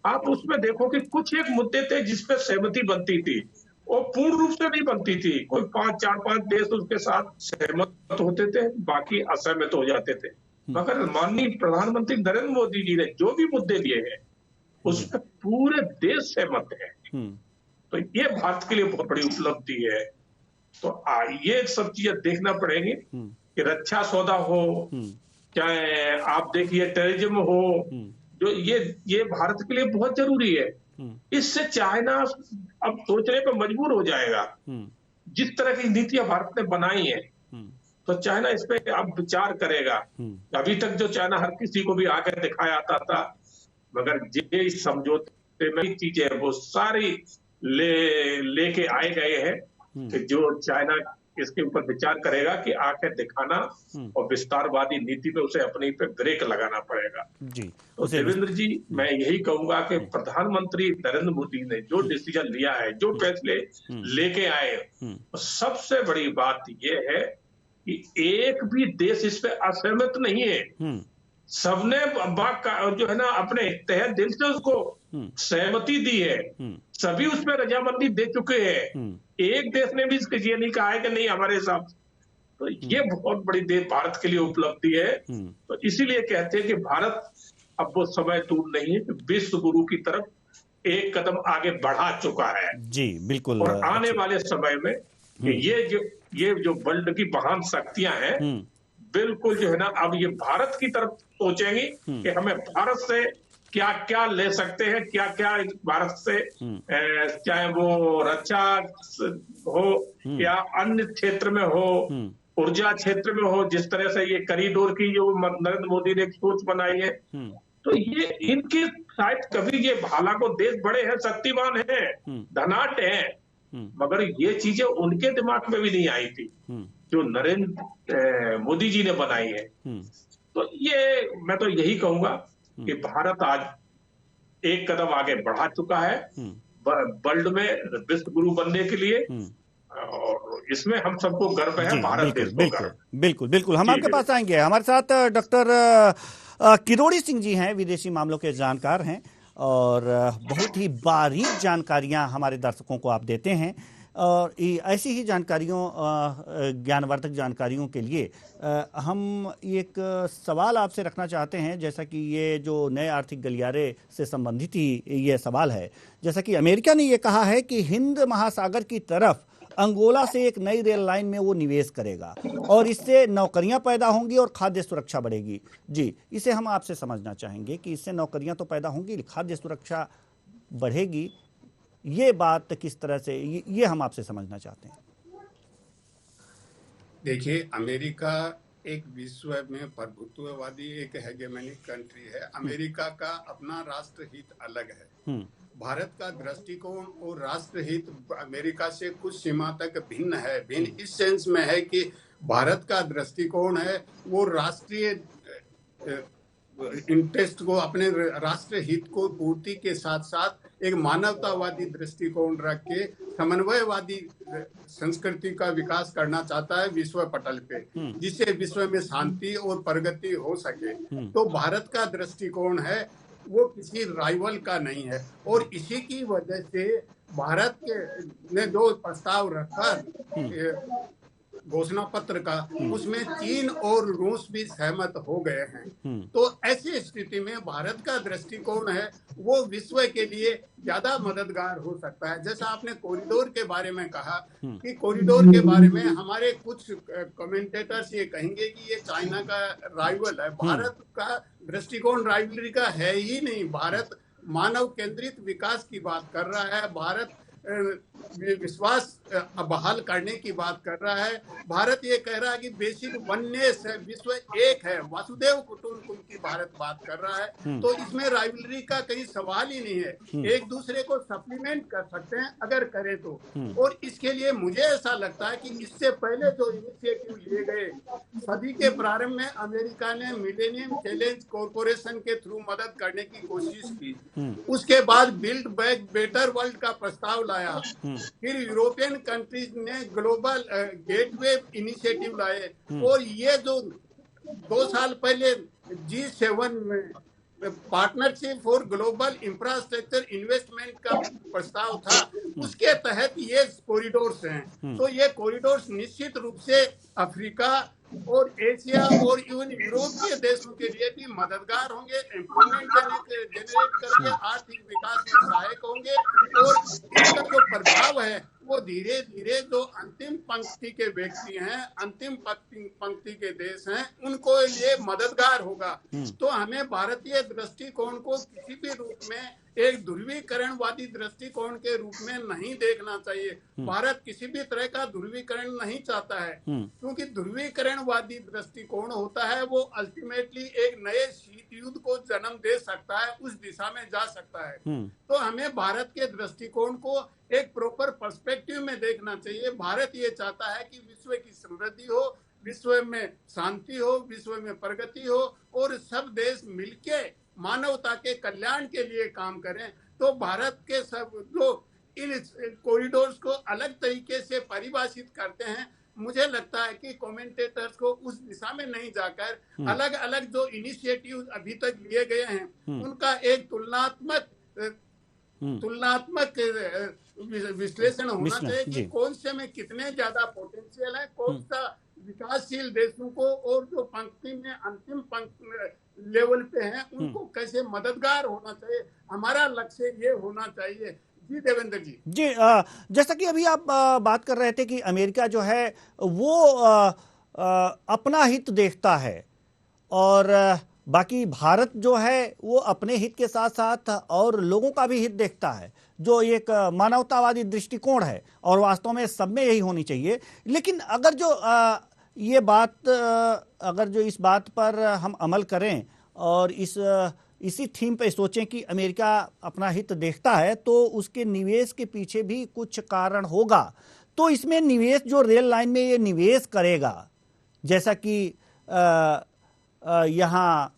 आप उसमें देखो कि कुछ एक मुद्दे थे जिसपे सहमति बनती थी और पूर्ण रूप से नहीं बनती थी। कोई 4-5 देश उसके साथ सहमत होते थे, बाकी असहमत हो जाते थे। मगर माननीय प्रधानमंत्री नरेंद्र मोदी जी ने जो भी मुद्दे लिए हैं उसमें पूरे देश सहमत है। तो ये भारत के लिए बहुत बड़ी उपलब्धि है। तो ये सब चीजें देखना पड़ेगी कि रक्षा सौदा हो, चाहे आप देखिए टेररिज्म हो, जो ये भारत के लिए बहुत जरूरी है। इससे चाइना अब सोचने पर मजबूर हो जाएगा। जिस तरह की नीतियां भारत ने बनाई है तो चाइना इस पे अब विचार करेगा। अभी तक जो चाइना हर किसी को भी आगे दिखाया आता था, मगर ये समझौते में चीजें वो सारी लेके आए गए हैं कि जो चाइना इसके ऊपर विचार करेगा कि आखिर दिखाना और विस्तारवादी नीति पे उसे अपने पे ब्रेक लगाना पड़ेगा। जी तो देवेंद्र जी, मैं यही कहूंगा कि प्रधानमंत्री नरेंद्र मोदी ने जो डिसीजन लिया है, जो फैसले लेके आए, सबसे बड़ी बात ये है कि एक भी देश इस पे असहमत नहीं है। सबने जो है ना अपने तहे दिल से उसको सहमति दी है, सभी उसमें रजामंदी दे चुके हैं। एक देश ने भी इसके ये नहीं कहा है कि नहीं हमारे हिसाब से। तो ये बहुत बड़ी देश भारत के लिए उपलब्धि है। तो इसीलिए कहते हैं कि भारत अब वो समय दूर नहीं है कि विश्व गुरु की तरफ एक कदम आगे बढ़ा चुका है। जी बिल्कुल। और आने वाले समय में ये जो वर्ल्ड की महान शक्तियां हैं, बिल्कुल जो है ना अब ये भारत की तरफ सोचेंगी कि हमें भारत से क्या क्या ले सकते हैं, क्या क्या भारत से चाहे वो रक्षा हो या अन्य क्षेत्र में हो, ऊर्जा क्षेत्र में हो, जिस तरह से ये कॉरिडोर की जो नरेंद्र मोदी ने एक सोच बनाई है, तो ये इनकी शायद कभी ये हालांकि देश बड़े हैं, शक्तिमान हैं, धनाढ्य हैं, मगर ये चीजें उनके दिमाग में भी नहीं आई थी जो नरेंद्र मोदी जी ने बनाई है। तो ये मैं तो यही कहूंगा कि भारत आज एक कदम आगे बढ़ा चुका है वर्ल्ड में विश्व गुरु बनने के लिए, और इसमें हम सबको गर्व है, भारत देश को गर्व। बिल्कुल बिल्कुल। हम आपके पास आएंगे। हमारे साथ डॉक्टर किरोड़ी सिंह जी हैं, विदेशी मामलों के जानकार हैं और बहुत ही बारीक जानकारियां हमारे दर्शकों को आप देते हैं। और ऐसी ही जानकारियों, ज्ञानवर्धक जानकारियों के लिए हम एक सवाल आपसे रखना चाहते हैं। जैसा कि ये जो नए आर्थिक गलियारे से संबंधित ही ये सवाल है, जैसा कि अमेरिका ने ये कहा है कि हिंद महासागर की तरफ अंगोला से एक नई रेल लाइन में वो निवेश करेगा और इससे नौकरियां पैदा होंगी और खाद्य सुरक्षा बढ़ेगी। जी, इसे हम आपसे समझना चाहेंगे कि इससे नौकरियां तो पैदा होंगी, खाद्य सुरक्षा बढ़ेगी, ये बात किस तरह से, ये हम आपसे समझना चाहते हैं। देखिए, अमेरिका एक विश्व में प्रभुत्ववादी एक हेगेमोनिक कंट्री है। अमेरिका का अपना राष्ट्र हित अलग है। भारत का दृष्टिकोण और राष्ट्र हित अमेरिका से कुछ सीमा तक भिन्न है। भिन्न इस सेंस में है कि भारत का दृष्टिकोण है वो राष्ट्रीय इंटरेस्ट को, अपने राष्ट्र हित को पूर्ति के साथ साथ एक मानवतावादी दृष्टिकोण रख के समन्वयवादी संस्कृति का विकास करना चाहता है विश्व पटल पे, जिससे विश्व में शांति और प्रगति हो सके। तो भारत का दृष्टिकोण है वो किसी राइवल का नहीं है, और इसी की वजह से भारत ने दो प्रस्ताव रखा घोषणा पत्र का, उसमें चीन और रूस भी सहमत हो गए हैं। तो ऐसी स्थिति में भारत का दृष्टिकोण है वो विश्व के लिए ज्यादा मददगार हो सकता है। जैसा आपने कॉरिडोर के बारे में कहा कि कॉरिडोर के बारे में हमारे कुछ कमेंटेटर्स ये कहेंगे कि ये चाइना का राइवल है। भारत का दृष्टिकोण राइवलरी का है ही नहीं। भारत मानव केंद्रित विकास की बात कर रहा है। भारत विश्वास बहाल करने की बात कर रहा है। भारत ये कह रहा है कि बेसिक वननेस है, विश्व एक है, वासुदेव कुटुंबकम की भारत बात कर रहा है। तो इसमें राइवलरी का कहीं सवाल ही नहीं है। एक दूसरे को सप्लीमेंट कर सकते हैं अगर करें तो। और इसके लिए मुझे ऐसा लगता है कि इससे पहले जो इनिशिएटिव लिए गए, सदी के प्रारंभ में अमेरिका ने मिलेनियम चैलेंज कॉरपोरेशन के थ्रू मदद करने की कोशिश की। उसके बाद बिल्ड बैक बेटर वर्ल्ड का प्रस्ताव लाया। फिर यूरोपियन कंट्रीज ने ग्लोबल गेटवे इनिशिएटिव लाए। और ये जो 2 साल पहले G7 में partnership for global infrastructure investment का प्रस्ताव था, उसके तहत ये कॉरिडोर्स हैं। तो ये कॉरिडोर्स निश्चित रूप से अफ्रीका और एशिया और इवन यूरोपीय देशों के लिए भी मददगार होंगे, एम्प्लॉयमेंट जनरेट करेंगे, आर्थिक विकास में सहायक होंगे। और इसका जो प्रभाव है वो धीरे धीरे जो अंतिम पंक्ति के व्यक्ति हैं, अंतिम पंक्ति के देश हैं, उनको ये मददगार होगा। तो हमें भारतीय दृष्टिकोण को किसी भी रूप में एक ध्रुवीकरणवादी दृष्टिकोण के रूप में नहीं देखना चाहिए। भारत किसी भी तरह का ध्रुवीकरण नहीं चाहता है, क्योंकि ध्रुवीकरणवादी दृष्टिकोण होता है वो अल्टीमेटली एक नए शीत युद्ध को जन्म दे सकता है, उस दिशा में जा सकता है। तो हमें भारत के दृष्टिकोण को एक प्रॉपर पर्सपेक्टिव में देखना चाहिए। भारत ये चाहता है कि विश्व की समृद्धि हो, विश्व में शांति हो, विश्व में प्रगति हो और सब देश मिलके मानवता के कल्याण के लिए काम करें। तो भारत के सब लोग इन कॉरिडोर्स को अलग तरीके से परिभाषित करते हैं। मुझे लगता है कि कमेंटेटर्स को उस दिशा में नहीं जाकर अलग अलग जो इनिशिएटिव अभी तक लिए गए हैं उनका एक तुलनात्मक विश्लेषण होना चाहिए कि कौन से में कितने ज्यादा पोटेंशियल है, कौन सा विकासशील देशों को और जो पंक्ति में अंतिम लेवल पे हैं उनको कैसे मददगार होना चाहिए। हमारा लक्ष्य ये होना चाहिए। जी देवेंद्र जी। जी, जैसा कि अभी आप बात कर रहे थे कि अमेरिका जो है वो अपना हित देखता है और बाकी भारत जो है वो अपने हित के साथ साथ और लोगों का भी हित देखता है, जो एक मानवतावादी दृष्टिकोण है और वास्तव में सब में यही होनी चाहिए। लेकिन अगर जो ये बात अगर जो इस बात पर हम अमल करें और इसी थीम पे सोचें कि अमेरिका अपना हित देखता है तो उसके निवेश के पीछे भी कुछ कारण होगा। तो इसमें निवेश जो रेल लाइन में ये निवेश करेगा, जैसा कि यहाँ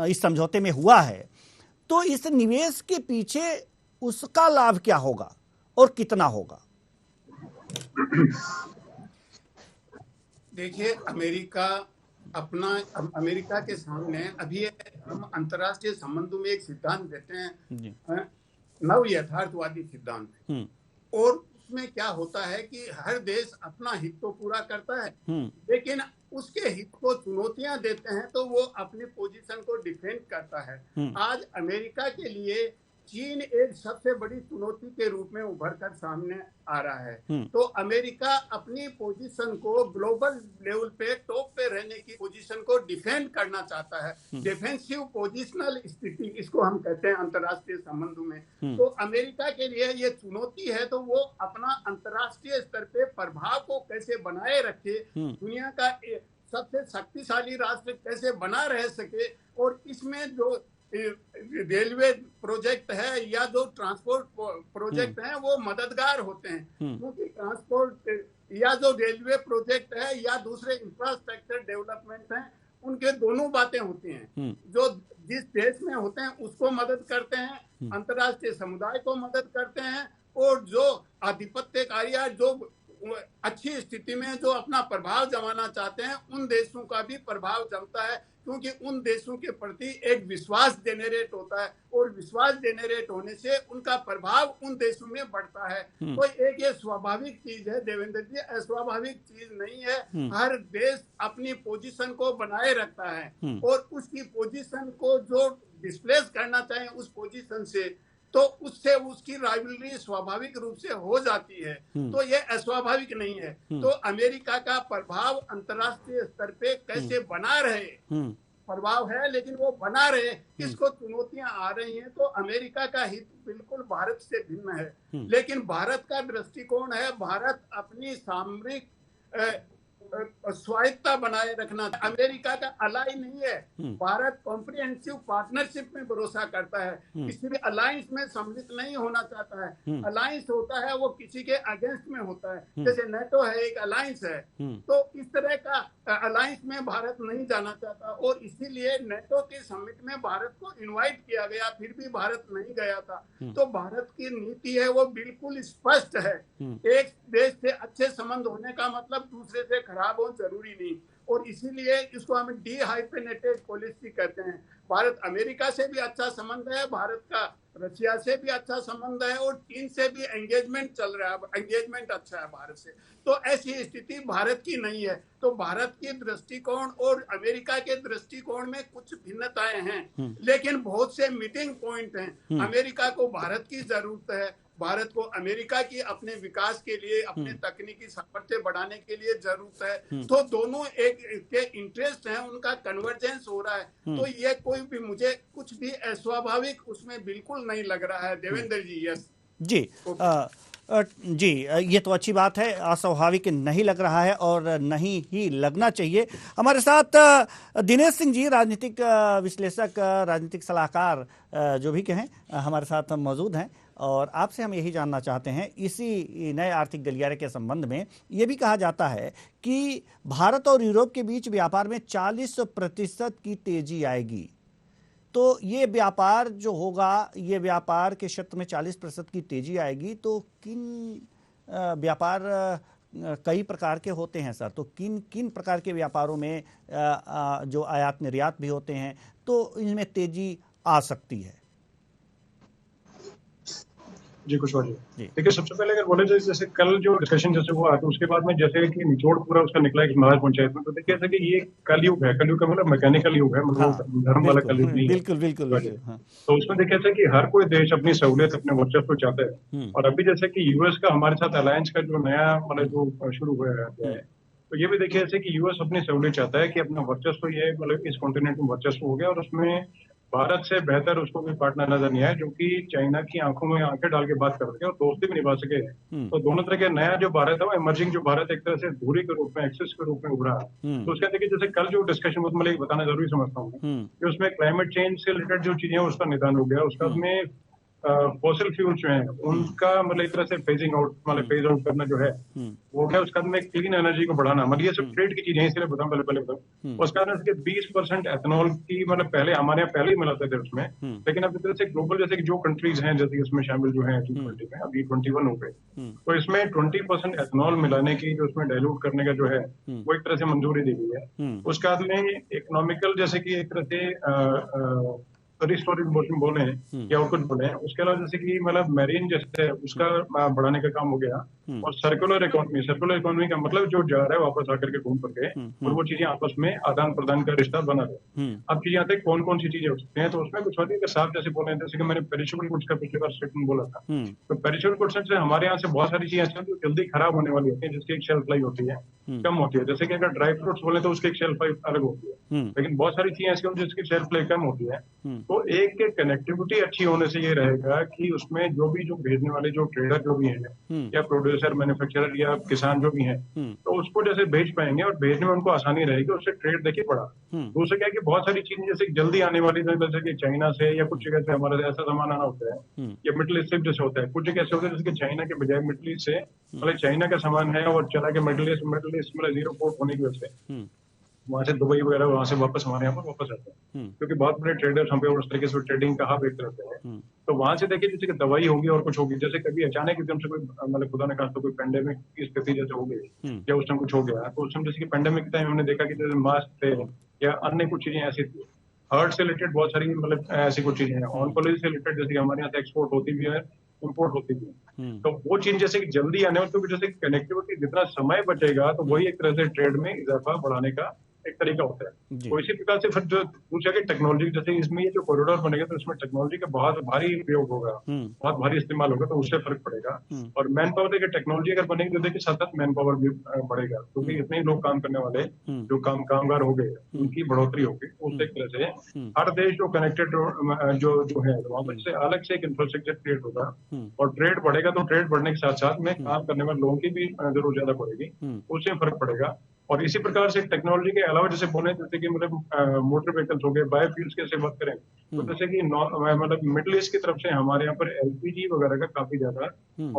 इस समझौते में हुआ है, तो इस निवेश के पीछे उसका लाभ क्या होगा और कितना होगा? देखिए, अमेरिका के सामने अभी हम अंतर्राष्ट्रीय संबंधों में एक सिद्धांत देते हैं, नव यथार्थवादी सिद्धांत। और उसमें क्या होता है कि हर देश अपना हित तो पूरा करता है, लेकिन उसके हित को चुनौतियां देते हैं तो वो अपनी पोजीशन को डिफेंड करता है। आज अमेरिका के लिए चीन एक सबसे बड़ी चुनौती के रूप में उभर कर सामने आ रहा है। तो अमेरिका अपनी पोजीशन को ग्लोबल लेवल पे टॉप पे रहने की पोजीशन को डिफेंड करना चाहता है। डिफेंसिव पोजिशनल स्थिति इसको हम कहते हैं अंतर्राष्ट्रीय संबंधों में। तो अमेरिका के लिए ये चुनौती है, तो वो अपना अंतर्राष्ट्रीय स्तर पे प्रभाव को कैसे बनाए रखे, दुनिया का सबसे शक्तिशाली राष्ट्र कैसे बना रह सके। और इसमें जो रेलवे प्रोजेक्ट है या जो ट्रांसपोर्ट प्रोजेक्ट हैं वो मददगार होते हैं, क्योंकि ट्रांसपोर्ट या जो रेलवे प्रोजेक्ट है या दूसरे इंफ्रास्ट्रक्चर डेवलपमेंट हैं, उनके दोनों बातें होती हैं। जो जिस देश में होते हैं उसको मदद करते हैं, अंतर्राष्ट्रीय समुदाय को मदद करते हैं, और जो आधिपत्यकारी जो अच्छी स्थिति में जो अपना प्रभाव जमाना चाहते हैं उन देशों का भी प्रभाव जमता है, क्योंकि उन देशों के प्रति एक विश्वास जेनरेट होता है और विश्वास जेनरेट होने से उनका प्रभाव उन देशों में बढ़ता है। तो एक ये स्वाभाविक चीज है देवेंद्र जी, अस्वाभाविक चीज नहीं है। हर देश अपनी पोजीशन को बनाए रखता है और उसकी पोजीशन को जो डिस्प्लेस करना चाहे उस पोजीशन से, तो उससे उसकी राइवलरी स्वाभाविक रूप से हो जाती है। तो ये अस्वाभाविक नहीं है। तो अमेरिका का प्रभाव अंतर्राष्ट्रीय स्तर पे कैसे बना रहे, प्रभाव है लेकिन वो बना रहे, इसको चुनौतियां आ रही हैं। तो अमेरिका का हित बिल्कुल भारत से भिन्न है, लेकिन भारत का दृष्टिकोण है भारत अपनी सामरिक स्वायत्ता बनाए रखना। अमेरिका का अलाई नहीं है, भारत कॉम्प्रिहेंसिव पार्टनरशिप में भरोसा करता है, किसी भी अलायंस में सम्मिलित नहीं होना चाहता है। अलायंस होता है वो किसी के अगेंस्ट में होता है, जैसे नेटो है एक अलायंस है, तो इस तरह का अलायंस में भारत नहीं जाना चाहता और इसीलिए नेटो के समिट में भारत को इनवाइट किया गया, फिर भी भारत नहीं गया था। तो भारत की नीति है वो बिल्कुल स्पष्ट है, एक देश से अच्छे संबंध होने का मतलब दूसरे से खराब हो जरूरी नहीं, और इसीलिए इसको हम डीहाइफेनेटेड पॉलिसी कहते हैं। भारत अमेरिका से भी अच्छा संबंध है, भारत का रशिया से भी अच्छा संबंध है और चीन से भी एंगेजमेंट चल रहा है, एंगेजमेंट अच्छा है भारत से। तो ऐसी स्थिति भारत की नहीं है। तो भारत की दृष्टिकोण और अमेरिका के दृष्टिकोण में कुछ भिन्नताएं हैं, लेकिन बहुत से मीटिंग पॉइंट हैं। अमेरिका को भारत की जरूरत है, भारत को अमेरिका की अपने विकास के लिए, अपने तकनीकी सामर्थ्य बढ़ाने के लिए जरूरत है। तो दोनों एक के इंटरेस्ट हैं, उनका कन्वर्जेंस हो रहा है। तो ये कोई भी मुझे कुछ भी अस्वाभाविक उसमें बिल्कुल नहीं लग रहा है देवेंद्र जी। यस जी जी, ये तो अच्छी बात है, अस्वाभाविक नहीं लग रहा है और नहीं ही लगना चाहिए। हमारे साथ दिनेश सिंह जी, राजनीतिक विश्लेषक, राजनीतिक सलाहकार जो भी कहें, हमारे साथ मौजूद हैं और आपसे हम यही जानना चाहते हैं इसी नए आर्थिक गलियारे के संबंध में। ये भी कहा जाता है कि भारत और यूरोप के बीच व्यापार में 40% की तेजी आएगी। तो ये व्यापार जो होगा, ये व्यापार के क्षेत्र में 40% की तेजी आएगी, तो किन व्यापार कई प्रकार के होते हैं सर, तो किन किन प्रकार के व्यापारों में जो आयात निर्यात भी होते हैं, तो इनमें तेजी आ सकती है? जी कुशवाहा जी, देखिए सबसे पहले अगर बोले जैसे कल जो डिस्कशन जैसे हुआ तो उसके बाद में जैसे कि निचोड़ पूरा उसका निकला कि महाराज पंचायत में, तो देखिए जैसे कि ये कलयुग है, कलयुग का मतलब मैकेनिकल युग है, मतलब धर्म वाला कलयुग नहीं है। बिल्कुल बिल्कुल। तो उसमें देखिए जैसे कि हर कोई देश अपनी सहूलियत, अपने वर्चस्व चाहता है। और अभी जैसे कि यूएस का हमारे साथ अलायंस का जो नया मतलब जो शुरू हुआ है, तो ये भी देखिए जैसे कि यूएस अपनी सहूलियत चाहता है कि अपना वर्चस्व ये मतलब इस कॉन्टिनेंट में वर्चस्व हो गया और उसमें भारत से बेहतर उसको कोई पार्टनर नजर नहीं आया जो कि चाइना की आंखों में आंखें डाल के बात कर सके और दोस्ती भी निभा सके। तो दोनों तरह के नया जो भारत है वो इमर्जिंग जो भारत एक तरह से दूरी के रूप में, एक्सेस के रूप में उभरा। तो उसका देखिए जैसे कल जो डिस्कशन मतलब बताना जरूरी समझता हूँ कि उसमें क्लाइमेट चेंज से रिलेटेड जो चीजें उसका निदान हो गया। उसका उसमें फॉसिल फ्यूल जो है उनका मतलब एक तरह से फेजिंग आउट, मतलब फेज आउट करना जो है वो क्या, उसका में क्लीन एनर्जी को बढ़ाना, मतलब ये सब ट्रेड की चीजें इसलिए बताऊं पहले बताऊं। उसका ना 20% एथेनॉल की मतलब पहले हमारे यहाँ पहले ही मिलाते थे उसमें, लेकिन अब इस तरह से ग्लोबल जैसे कि जो कंट्रीज हैं जैसे उसमें शामिल जो है G20 में, अभी 21 हो गए, तो इसमें 20% एथेनॉल मिलाने की जो उसमें डाइल्यूट करने का जो है वो एक तरह से मंजूरी दी गई है। उसके बाद में इकोनॉमिकल जैसे कि एक तरह से रिस्टोरेटिव मोशन बोले हैं या और कुछ बोले हैं, उसके अलावा जैसे कि मतलब मैरीन जैसे उसका बढ़ाने का काम हो गया। और सर्कुलर इकोनॉमी का मतलब जो जा रहा है वापस आकर के घूम करके और वो चीजें आपस में आदान प्रदान का रिश्ता बना रहे। अब चीजें आते हैं कौन कौन सी चीजें हो सकती हैं, तो उसमें कुछ होती है कि साफ जैसे बोले जैसे कि मैंने पेरिशेबल गुड्स का पिछली बार स्टेटमेंट बोला था, तो पेरिशेबल गुड्स से हमारे यहाँ से बहुत सारी चीजें ऐसी जो जल्दी खराब होने वाली होती है, जिसकी एक शेल्फ लाइफ होती है, कम होती है। जैसे कि अगर ड्राई फ्रूट्स बोले तो उसकी एक शेल्फ लाइफ अलग होती है, लेकिन बहुत सारी चीजें ऐसी होती है जिसकी शेल्फ लाइफ कम होती है। तो एक कनेक्टिविटी अच्छी होने से ये रहेगा कि उसमें जो भेजने वाले जो ट्रेडर जो भी हैं या प्रोड्यूसर, मैन्युफैक्चरर या किसान जो भी हैं, तो उसको जैसे भेज पाएंगे और भेजने में उनको आसानी रहेगी, उससे ट्रेड देखिए बढ़ा। दूसरा क्या है कि बहुत सारी चीजें जैसे जल्दी आने वाली जैसे कि चाइना से या कुछ जगह से हमारा ऐसा सामान आना होता है या मिडिल ईस्ट से जैसे होता है, कुछ जगह ऐसे होता है जैसे कि चाइना के बजाय मिडिल ईस्ट से मतलब चाइना का सामान है और चला के मिडिल ईस्ट मतलब जीरो पोर्ट होने की वजह से वहाँ से दुबई वगैरह वहाँ से वापस हमारे यहाँ पर वापस आते हैं, क्योंकि बहुत बड़े ट्रेडर्स हम पे उस तरीके से ट्रेडिंग का हब एक रहते हैं। तो वहाँ से देखिए जैसे कि दवाई होगी और कुछ होगी, जैसे कभी अचानक एकदम से कोई मतलब खुदा ने कहा तो कोई पेंडेमिक की स्थिति जैसे हो गई या उस टाइम कुछ हो गया, तो उस टाइम जैसे कि पेंडेमिक के टाइम हमने देखा कि जैसे मास्क थे या अन्य कुछ चीजें ऐसी थी, हार्ट से रिलेटेड बहुत सारी मतलब ऐसी कुछ चीजें हैं, ऑन्कोलॉजी से रिलेटेड जैसे हमारे यहाँ से एक्सपोर्ट होती भी है, इम्पोर्ट होती भी है। तो वो चीज जैसे कि जल्दी आने वाली, तो जैसे कनेक्टिविटी जितना समय बचेगा तो वही एक तरह से ट्रेड में इजाफा बढ़ाने का एक तरीका होता है। तो इसी प्रकार से फिर जो पूछा कि टेक्नोलॉजी, जैसे इसमें ये जो कॉरिडोर बनेगा तो इसमें टेक्नोलॉजी का बहुत भारी उपयोग होगा, बहुत भारी इस्तेमाल होगा, तो उससे फर्क पड़ेगा। और मैन पावर देखिए टेक्नोलॉजी अगर बनेगी तो देखिए साथ साथ मैन पावर भी बढ़ेगा, क्योंकि इतने ही लोग काम करने वाले जो कामगार हो गए उनकी बढ़ोतरी होगी। उससे एक तरह से हर देश जो कनेक्टेड जो है वहां पर से अलग से एक इंफ्रास्ट्रक्चर क्रिएट होगा और ट्रेड बढ़ेगा, तो ट्रेड बढ़ने के साथ साथ में काम करने वाले लोगों की भी जरूरत ज्यादा पड़ेगी, उससे फर्क पड़ेगा। और इसी प्रकार से टेक्नोलॉजी के अलावा जैसे बोले, जैसे कि मतलब मोटर व्हीकल्स हो गए, बायोफ्यूल्स की बात करें तो जैसे कि मतलब मिडिल ईस्ट की तरफ से हमारे यहाँ पर एलपीजी वगैरह का काफी ज्यादा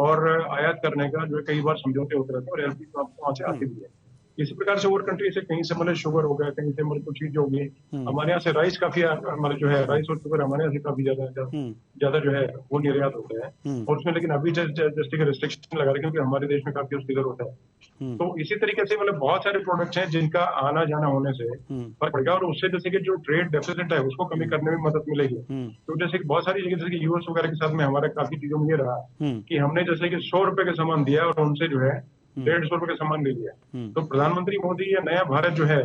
और आयात करने का जो कई बार समझौते होते रहते हैं, और एलपीजी वहां से आती भी है। इसी प्रकार से और कंट्री से कहीं से मतलब शुगर हो गया, कहीं से मतलब कुछ चीज होगी, हमारे यहाँ से राइस काफी मतलब जो है राइस और शुगर हमारे यहाँ से काफी ज्यादा जो है वो निर्यात होते हैं। और उसमें लेकिन अभी जैसे कि रिस्ट्रिक्शन लगा रहे हैं, क्योंकि हमारे देश में काफी उसकी जरूरत है। तो इसी तरीके से मतलब बहुत सारे प्रोडक्ट्स हैं जिनका आना जाना होने से फर्क पड़ेगा, और उससे जैसे कि जो ट्रेड डेफिसिट है उसको कमी करने में मदद मिलेगी। तो जैसे कि बहुत सारी जगह जैसे कि यूएस वगैरह के साथ में हमारा काफी चीजों में ये रहा कि हमने जैसे कि 100 रुपए का सामान दिया और उनसे जो है 150 रुपए का सामान ले लिया। तो प्रधानमंत्री मोदी या नया भारत जो है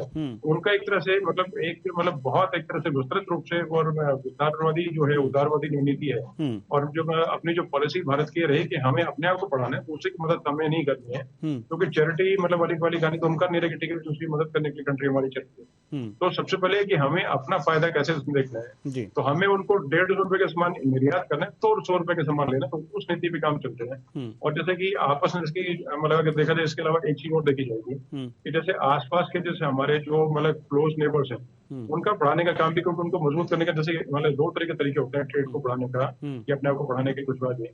उनका एक तरह से मतलब बहुत एक तरह से विस्तृत रूप से और विस्तारवादी जो है उदारवादी जो नीति है, और जो अपनी जो पॉलिसी भारत की रही कि हमें अपने आप को बढ़ाना है, दूसरे की मदद हमें नहीं करनी है, क्योंकि चैरिटी मतलब वाली कहानी तो उनका नहीं रहेगी, ठीक है, दूसरी मदद करने के लिए कंट्री हमारी चलती है। तो सबसे पहले कि हमें अपना फायदा कैसे देखना है, तो हमें उनको 150 रुपए का सामान निर्यात करना है तो 100 रुपए का सामान लेना, तो उस नीति पे काम चलते हैं। और जैसे कि आपस में इसकी मतलब देखा जाए, इसके अलावा एक चीज और देखी जाएगी कि जैसे आसपास के जैसे हमारे जो मतलब क्लोज नेबर्स हैं उनका बढ़ाने का काम भी, क्योंकि उनको मजबूत करने का जैसे मतलब 2 तरह के तरीके होते हैं ट्रेड को बढ़ाने का या अपने आप को बढ़ाने के। कुछ बात ये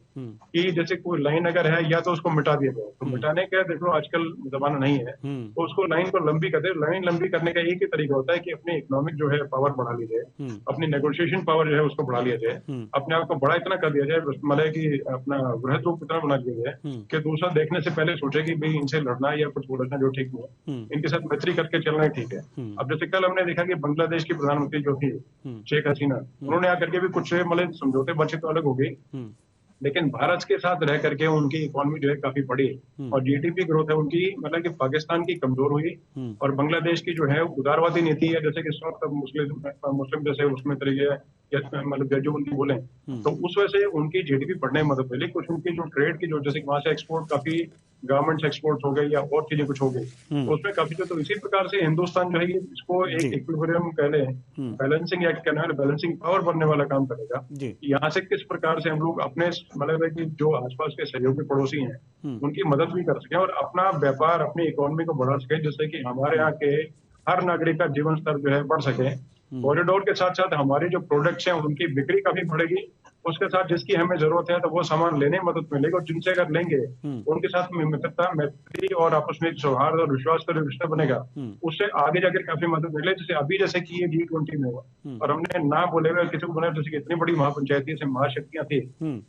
कि जैसे कोई लाइन अगर है या तो उसको मिटा दिया जाए, तो मिटाने का देखो आजकल जमाना नहीं है, तो उसको लाइन को लंबी कर दे। लाइन लंबी करने का एक ही तरीका होता है कि अपनी इकोनॉमिक जो है पावर बढ़ा ली जाए, अपनी नेगोशिएशन पावर जो है उसको बढ़ा लिया जाए, अपने आप को बड़ा इतना कर दिया जाए, मतलब कि अपना वृहद रूप इतना बना दिया जाए कि दूसरा देखने से पहले सोचे कि भाई इनसे लड़ना या कुछ बोलना जो ठीक नहीं है, इनके साथ मैत्री करके चलना ही ठीक है। अब जैसे कल हमने देखा कि बांग्लादेश की प्रधानमंत्री जो थी शेख हसीना, उन्होंने आकर के भी कुछ मतलब समझौते बचे तो अलग हो गई, लेकिन भारत के साथ रह करके उनकी इकोनॉमी जो है काफी बढ़ी और जीडीपी ग्रोथ है उनकी मतलब कि पाकिस्तान की कमजोर हुई और बांग्लादेश की जो है उदारवादी नीति है, जैसे कि मुस्लिम जैसे उसमें तरीके मतलब जो उनकी बोले, तो उस वजह से उनकी जीडीपी बढ़ने में मदद मिली। कुछ उनकी जो ट्रेड की जो जैसे वहां से एक्सपोर्ट काफी गारमेंट्स एक्सपोर्ट हो गए या और चीजें कुछ हो गई, तो उसमें काफी तो इसी प्रकार से हिंदुस्तान जो है इसको एक इक्विलिब्रियम कह ले, बैलेंसिंग एक्ट कहना है, बैलेंसिंग पावर बनने वाला काम करेगा। यहाँ से किस प्रकार से हम लोग अपने मतलब है कि जो आसपास के सहयोगी पड़ोसी हैं उनकी मदद भी कर सके और अपना व्यापार अपनी इकोनॉमी को बढ़ा सके, जिससे कि हमारे यहाँ के हर नागरिक का जीवन स्तर जो है बढ़ सके। कॉरिडोर के साथ साथ हमारे जो प्रोडक्ट्स हैं उनकी बिक्री काफी बढ़ेगी, उसके साथ जिसकी हमें जरूरत है तो वो सामान लेने में मदद मिलेगी, और जिनसे अगर लेंगे उनके साथ मित्रता मैत्री और आपस में सौहार्द और विश्वास का रिश्ता बनेगा, उससे आगे जाकर काफी मदद मिले। जैसे अभी जैसे कि ये G20 में हुआ और हमने ना बोले हुए किसी को बनाया, जैसे कि इतनी बड़ी महापंचायती से महाशक्तियां थी,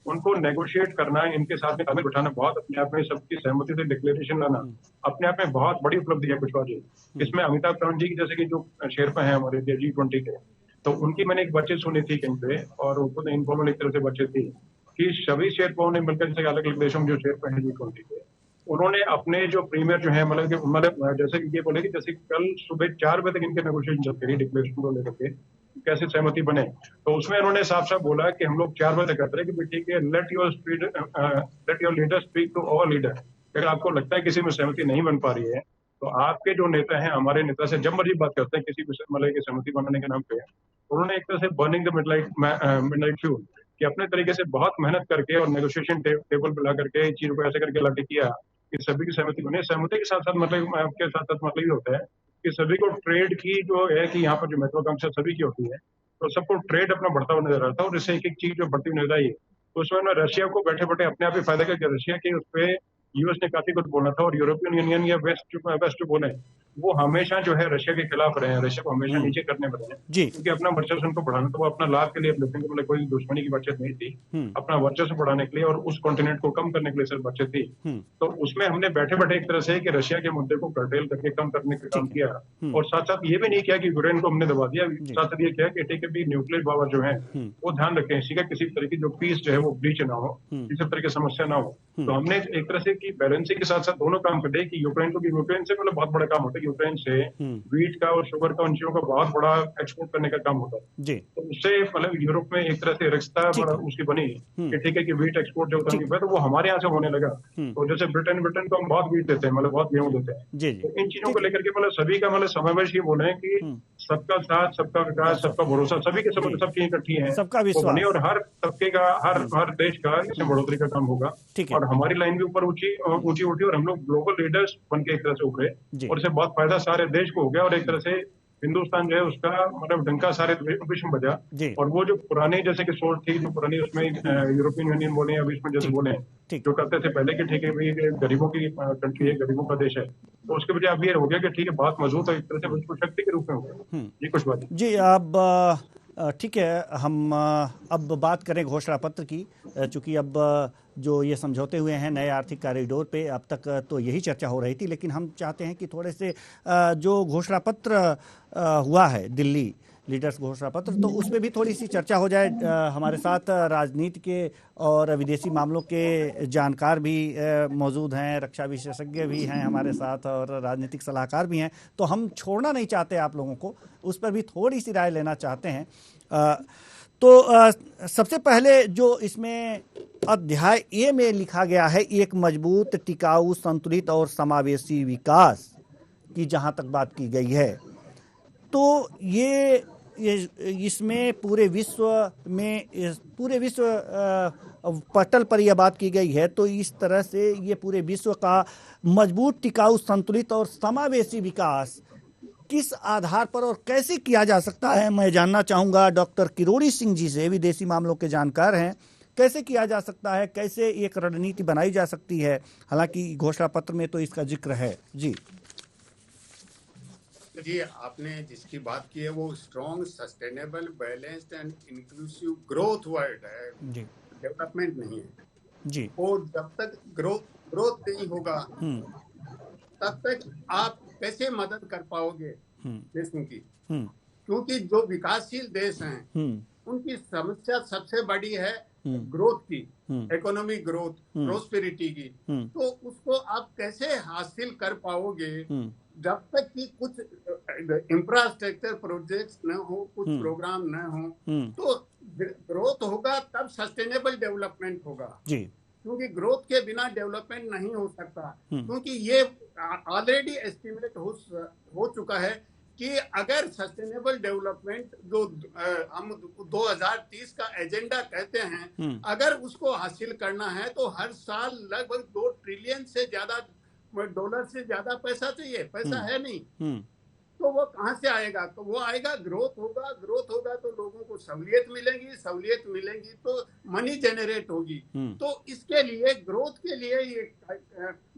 उनको नेगोशिएट करना, इनके साथ में तालमेल बिठाना बहुत अपने आप में सबकी सहमति से डिक्लेरेशन लाना अपने आप में बहुत बड़ी उपलब्धि है। कुछ बात इसमें अमिताभ कांत जी की जैसे कि जो शेरपा है हमारे G20 के, तो उनकी मैंने एक बातचीत सुनी थी कहीं पे, और उनको इनफॉर्मल एक तरह से बातचीत थी कि सभी शेरपाओं ने मिलकर जैसे अलग अलग देशों में जो शेरपा है G20 के, उन्होंने अपने जो प्रीमियर जो है मतलब जैसे कि ये बोले कि जैसे कल सुबह 4 बजे तक इनके नेगोशिएशन चलते रही डिक्लेरेशन को लेकर के कैसे सहमति बने, तो उसमें उन्होंने साफ साफ बोला कि हम लोग 4 बजे तक करते रहे कि ठीक है, let your leader speak to our leader. अगर आपको लगता है किसी में सहमति नहीं बन पा रही है तो आपके जो नेता हैं हमारे नेता से जब मर्जी बात करते हैं किसी मतलब की सहमति बनाने के नाम पे। उन्होंने एक तरह से बर्निंग द मिडनाइट फ्यूल कि अपने तरीके से बहुत मेहनत करके और नेगोशिएशन टेबल पे ला करके चीजों को ऐसे करके लाके किया कि सभी की सहमति बने। सहमति के साथ साथ मतलब आपके साथ साथ मतलब ये होता है कि सभी को ट्रेड की जो है कि यहाँ पर जो महत्वाकांक्षा सभी की होती है, तो सबको ट्रेड अपना बढ़ता हुआ नजर आता है और इससे एक एक चीज जो बढ़ती हुई नजर आई है। तो उसमें रशिया को बैठे बैठे अपने आप ही फायदा करके रशिया के उस पर यूएस ने काफी कुछ बोला था और यूरोपियन यूनियन या वेस्ट जो बोले वो हमेशा जो है रशिया के खिलाफ रहे हैं, रशिया को हमेशा नीचे करने में रहे हैं, जी क्योंकि अपना वर्चस्व उनको बढ़ाना, तो वो अपना लाभ के लिए मतलब कोई दुश्मनी की बचत नहीं थी, अपना वर्चस्व बढ़ाने के लिए और उस कॉन्टिनेंट को कम करने के लिए सिर्फ बचत थी। तो उसमें हमने बैठे बैठे एक तरह से कि रशिया के मुद्दे को कर्टेल करके कम करने का काम किया, और साथ साथ ये भी नहीं किया कि यूक्रेन को हमने दबा दिया, साथ साथ ये किया कि ठीक है भी न्यूक्लियर पावर जो है वो ध्यान रखें, इसी का किसी तरह की जो पीस जो है वो ब्रीच ना हो, किसी तरह की समस्या ना हो। तो हमने एक तरह से की बैलेंसिंग के साथ साथ दोनों काम करे कि यूक्रेन को भी, यूक्रेन से मतलब बहुत बड़ा काम होता है, यूक्रेन से व्हीट का और शुगर का, उन चीजों का बहुत बड़ा एक्सपोर्ट करने का काम होता है जी। तो उससे मतलब यूरोप में एक तरह से रिश्ता उसकी बनी कि ठीक है कि व्हीट एक्सपोर्ट जो होता है तो वो हमारे यहाँ से होने लगा। तो जैसे ब्रिटेन को हम बहुत व्हीट देते हैं, मतलब बहुत गेहूं देते हैं, तो इन चीजों को लेकर के मतलब सभी का मतलब समावेश ये बोले हैं कि सबका साथ, सबका विकास, सबका भरोसा, सभी के सबकी इकट्ठी है, सबका विश्वास बने, और हर तबके का, हर देश का इसमें बढ़ोतरी का काम होगा। और हमारी लाइन भी ऊपर ऊंची उठी और हम लोग ग्लोबल लीडर्स बन के एक तरह से उभरे, और इससे बहुत फायदा सारे देश को हो गया, और एक तरह से हिंदुस्तान जो है उसका मतलब डंका सारे विश्व में बजा। और वो जो पुरानी जैसे कि सोच थी, जो पुरानी उसमें यूरोपियन यूनियन बोले या विश्व जैसे बोले जो करते थे पहले कि ठीक है भाई गरीबों की कंट्री है, गरीबों का देश है, तो उसके बजाय अब ये हो गया कि ठीक है बात मजबूत है, एक तरह से विश्व शक्ति के रूप में हो गया। ये कुछ बात जी। अब ठीक है, हम अब बात करें घोषणा पत्र की, चूंकि अब जो ये समझौते हुए हैं नए आर्थिक कॉरिडोर पे, अब तक तो यही चर्चा हो रही थी, लेकिन हम चाहते हैं कि थोड़े से जो घोषणा पत्र हुआ है दिल्ली लीडर्स घोषणा पत्र, तो उसमें भी थोड़ी सी चर्चा हो जाए। हमारे साथ राजनीति के और विदेशी मामलों के जानकार भी मौजूद हैं, रक्षा विशेषज्ञ भी हैं हमारे साथ, और राजनीतिक सलाहकार भी हैं, तो हम छोड़ना नहीं चाहते आप लोगों को, उस पर भी थोड़ी सी राय लेना चाहते हैं। तो सबसे पहले जो इसमें अध्याय ए में लिखा गया है, एक मजबूत, टिकाऊ, संतुलित और समावेशी विकास की जहां तक बात की गई है, तो ये इसमें पूरे विश्व पटल पर यह बात की गई है, तो इस तरह से ये पूरे विश्व का मजबूत, टिकाऊ, संतुलित और समावेशी विकास किस आधार पर और कैसे किया जा सकता है, मैं जानना चाहूँगा डॉक्टर किरोड़ी सिंह जी से, विदेशी मामलों के जानकार हैं। कैसे किया जा सकता है, कैसे एक रणनीति बनाई जा सकती है? हालांकि घोषणा पत्र में तो इसका जिक्र है। जी जी, आपने जिसकी बात की है वो strong, sustainable, balanced and inclusive growth word है जी, डेवलपमेंट नहीं है जी। और जब तक ग्रोथ नहीं होगा तब तक आप कैसे मदद कर पाओगे देशों की? क्योंकि जो विकासशील देश हैं उनकी समस्या सबसे बड़ी है ग्रोथ की, इकोनॉमिक ग्रोथ, प्रोस्पेरिटी की। तो उसको आप कैसे हासिल कर पाओगे जब तक कि कुछ इंफ्रास्ट्रक्चर प्रोजेक्ट्स न हो, कुछ प्रोग्राम न हो? तो ग्रोथ होगा तब सस्टेनेबल डेवलपमेंट होगा जी, क्योंकि ग्रोथ के बिना डेवलपमेंट नहीं हो सकता। क्योंकि ये ऑलरेडी एस्टिमेट हो चुका है कि अगर सस्टेनेबल डेवलपमेंट जो हम 2030 का एजेंडा कहते हैं, अगर उसको हासिल करना है तो हर साल लगभग 2 ट्रिलियन से ज्यादा डॉलर से ज्यादा पैसा चाहिए। पैसा है नहीं, तो वो कहां से आएगा? तो वो आएगा, ग्रोथ होगा तो लोगों को सहूलियत मिलेंगी तो मनी जनरेट होगी। तो इसके लिए, ग्रोथ के लिए ये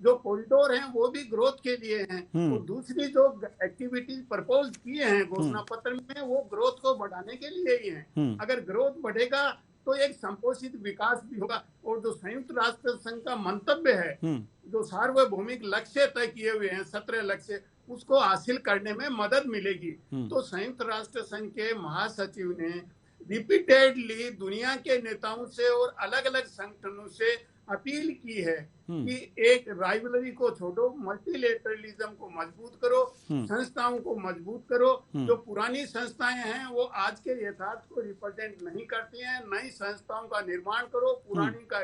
जो कॉरिडोर हैं वो भी ग्रोथ के लिए हैं। तो दूसरी जो एक्टिविटीज प्रपोज किए हैं घोषणा पत्र में, वो ग्रोथ को बढ़ाने के लिए ही हैं। अगर ग्रोथ बढ़ेगा तो एक संपोषित विकास भी होगा। और जो संयुक्त राष्ट्र संघ का मंतव्य है, जो सार्वभौमिक लक्ष्य तय किए हुए हैं 17 लक्ष्य, उसको हासिल करने में मदद मिलेगी। तो संयुक्त राष्ट्र संघ के महासचिव ने रिपीटेडली दुनिया के नेताओं से और अलग अलग संगठनों से अपील की है कि एक राइवलरी को छोड़ो, मल्टीलेटरलिज्म को मजबूत करो, संस्थाओं को मजबूत करो। जो पुरानी संस्थाएं हैं वो आज के यथार्थ को रिप्रेजेंट नहीं करती हैं। नई संस्थाओं का निर्माण करो, पुरानी का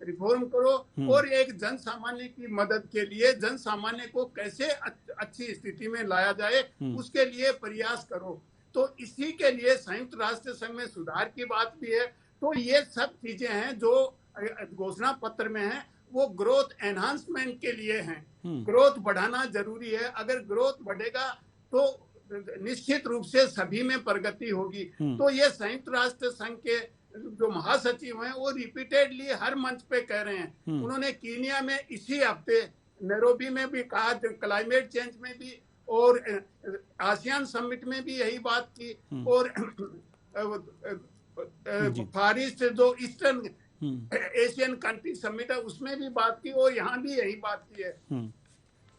रिफॉर्म करो, और एक जन सामान्य की मदद के लिए, जन सामान्य को कैसे अच्छी स्थिति में लाया जाए उसके लिए प्रयास करो। तो इसी के लिए संयुक्त राष्ट्र संघ में सुधार की बात भी है। तो ये सब चीजें हैं जो घोषणा पत्र में है, वो ग्रोथ एनहांसमेंट के लिए हैं। ग्रोथ बढ़ाना जरूरी है। अगर ग्रोथ बढ़ेगा तो निश्चित रूप से सभी में प्रगति होगी। तो ये संयुक्त राष्ट्र संघ के जो महासचिव हैं वो रिपीटेडली हर मंच पे कह रहे हैं। उन्होंने कीनिया में इसी हफ्ते नैरोबी में भी कहा, क्लाइमेट चेंज में भी, और आसियान समिट में भी यही बात की, और फार ईस्ट जो ईस्टर्न एशियन कंट्री समिट है उसमें भी बात की, और यहाँ भी यही बात की है।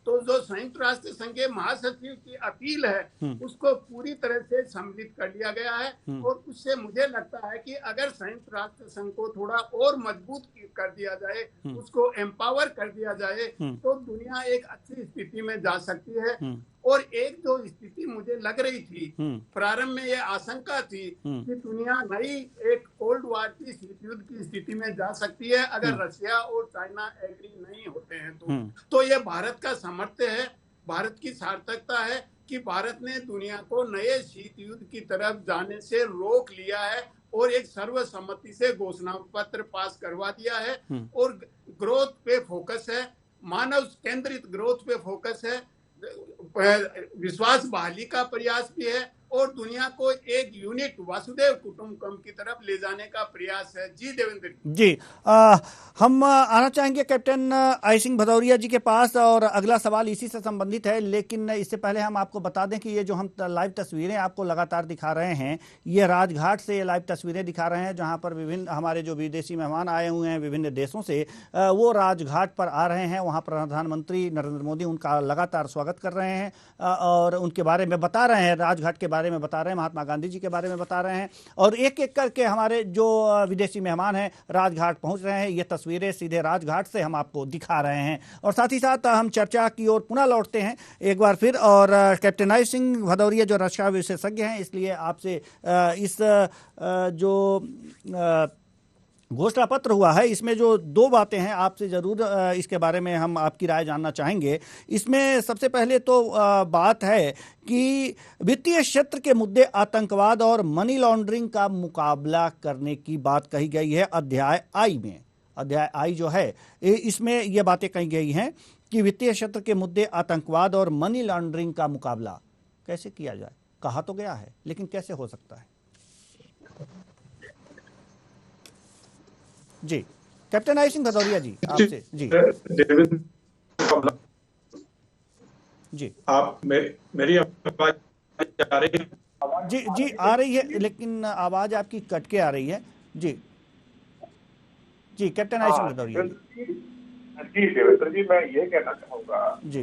तो जो संयुक्त राष्ट्र संघ के महासचिव की अपील है उसको पूरी तरह से सम्मिलित कर लिया गया है, और उससे मुझे लगता है कि अगर संयुक्त राष्ट्र संघ को थोड़ा और मजबूत कर दिया जाए, उसको एम्पावर कर दिया जाए, तो दुनिया एक अच्छी स्थिति में जा सकती है। और एक जो स्थिति मुझे लग रही थी प्रारंभ में, ये आशंका थी कि दुनिया नई एक कोल्ड वार की शीत युद्ध की स्थिति में जा सकती है अगर रशिया और चाइना एग्री नहीं होते हैं तो ये भारत का सामर्थ्य है, भारत की सार्थकता है कि भारत ने दुनिया को नए शीत युद्ध की तरफ जाने से रोक लिया है और एक सर्वसम्मति से घोषणा पत्र पास करवा दिया है, और ग्रोथ पे फोकस है, मानव केंद्रित ग्रोथ पे फोकस है, विश्वास बहाली का प्रयास भी है, और दुनिया को एक यूनिट वासुदेव कुटुंबकम की तरफ ले जाने का प्रयास है। जी देवेंद्र जी, हम आना चाहेंगे कैप्टन आई सिंह भदौरिया जी के पास, और अगला सवाल इसी से संबंधित है, लेकिन इससे पहले हम आपको बता दें कि ये जो हम लाइव तस्वीरें आपको लगातार दिखा रहे हैं, ये राजघाट से ये लाइव तस्वीरें दिखा रहे हैं, जहां पर विभिन्न हमारे जो विदेशी मेहमान आए हुए हैं विभिन्न देशों से, वो राजघाट पर आ रहे हैं। वहाँ प्रधानमंत्री नरेंद्र मोदी उनका लगातार स्वागत कर रहे हैं और उनके बारे में बता रहे हैं, राजघाट के बारे में बता रहे हैं, महात्मा गांधी जी के बारे में बता रहे हैं, और एक एक करके हमारे जो विदेशी मेहमान हैं राजघाट पहुंच रहे हैं। ये तस्वीरें सीधे राजघाट से हम आपको दिखा रहे हैं, और साथ ही साथ हम चर्चा की ओर पुनः लौटते हैं एक बार फिर। और कैप्टन आई सिंह भदौरिया जो रक्षा विशेषज्ञ हैं, इसलिए आपसे इस जो घोषणा पत्र हुआ है इसमें जो दो बातें हैं आपसे जरूर इसके बारे में हम आपकी राय जानना चाहेंगे। इसमें सबसे पहले तो बात है कि वित्तीय क्षेत्र के मुद्दे, आतंकवाद और मनी लॉन्ड्रिंग का मुकाबला करने की बात कही गई है अध्याय आई में। अध्याय आई जो है इसमें ये बातें कही गई हैं कि वित्तीय क्षेत्र के मुद्दे, आतंकवाद और मनी लॉन्ड्रिंग का मुकाबला कैसे किया जाए। कहा तो गया है, लेकिन कैसे हो सकता है? जी कैप्टन आई सिंह भदौरिया जी आपसे। जी जी आप मेरी आवाज आ रही है? जी आ रही है, लेकिन आवाज आपकी कट के आ रही है। जी जी कैप्टन आई सिंह भदौरिया जी देवेंद्र जी, मैं ये कहना चाहूंगा जी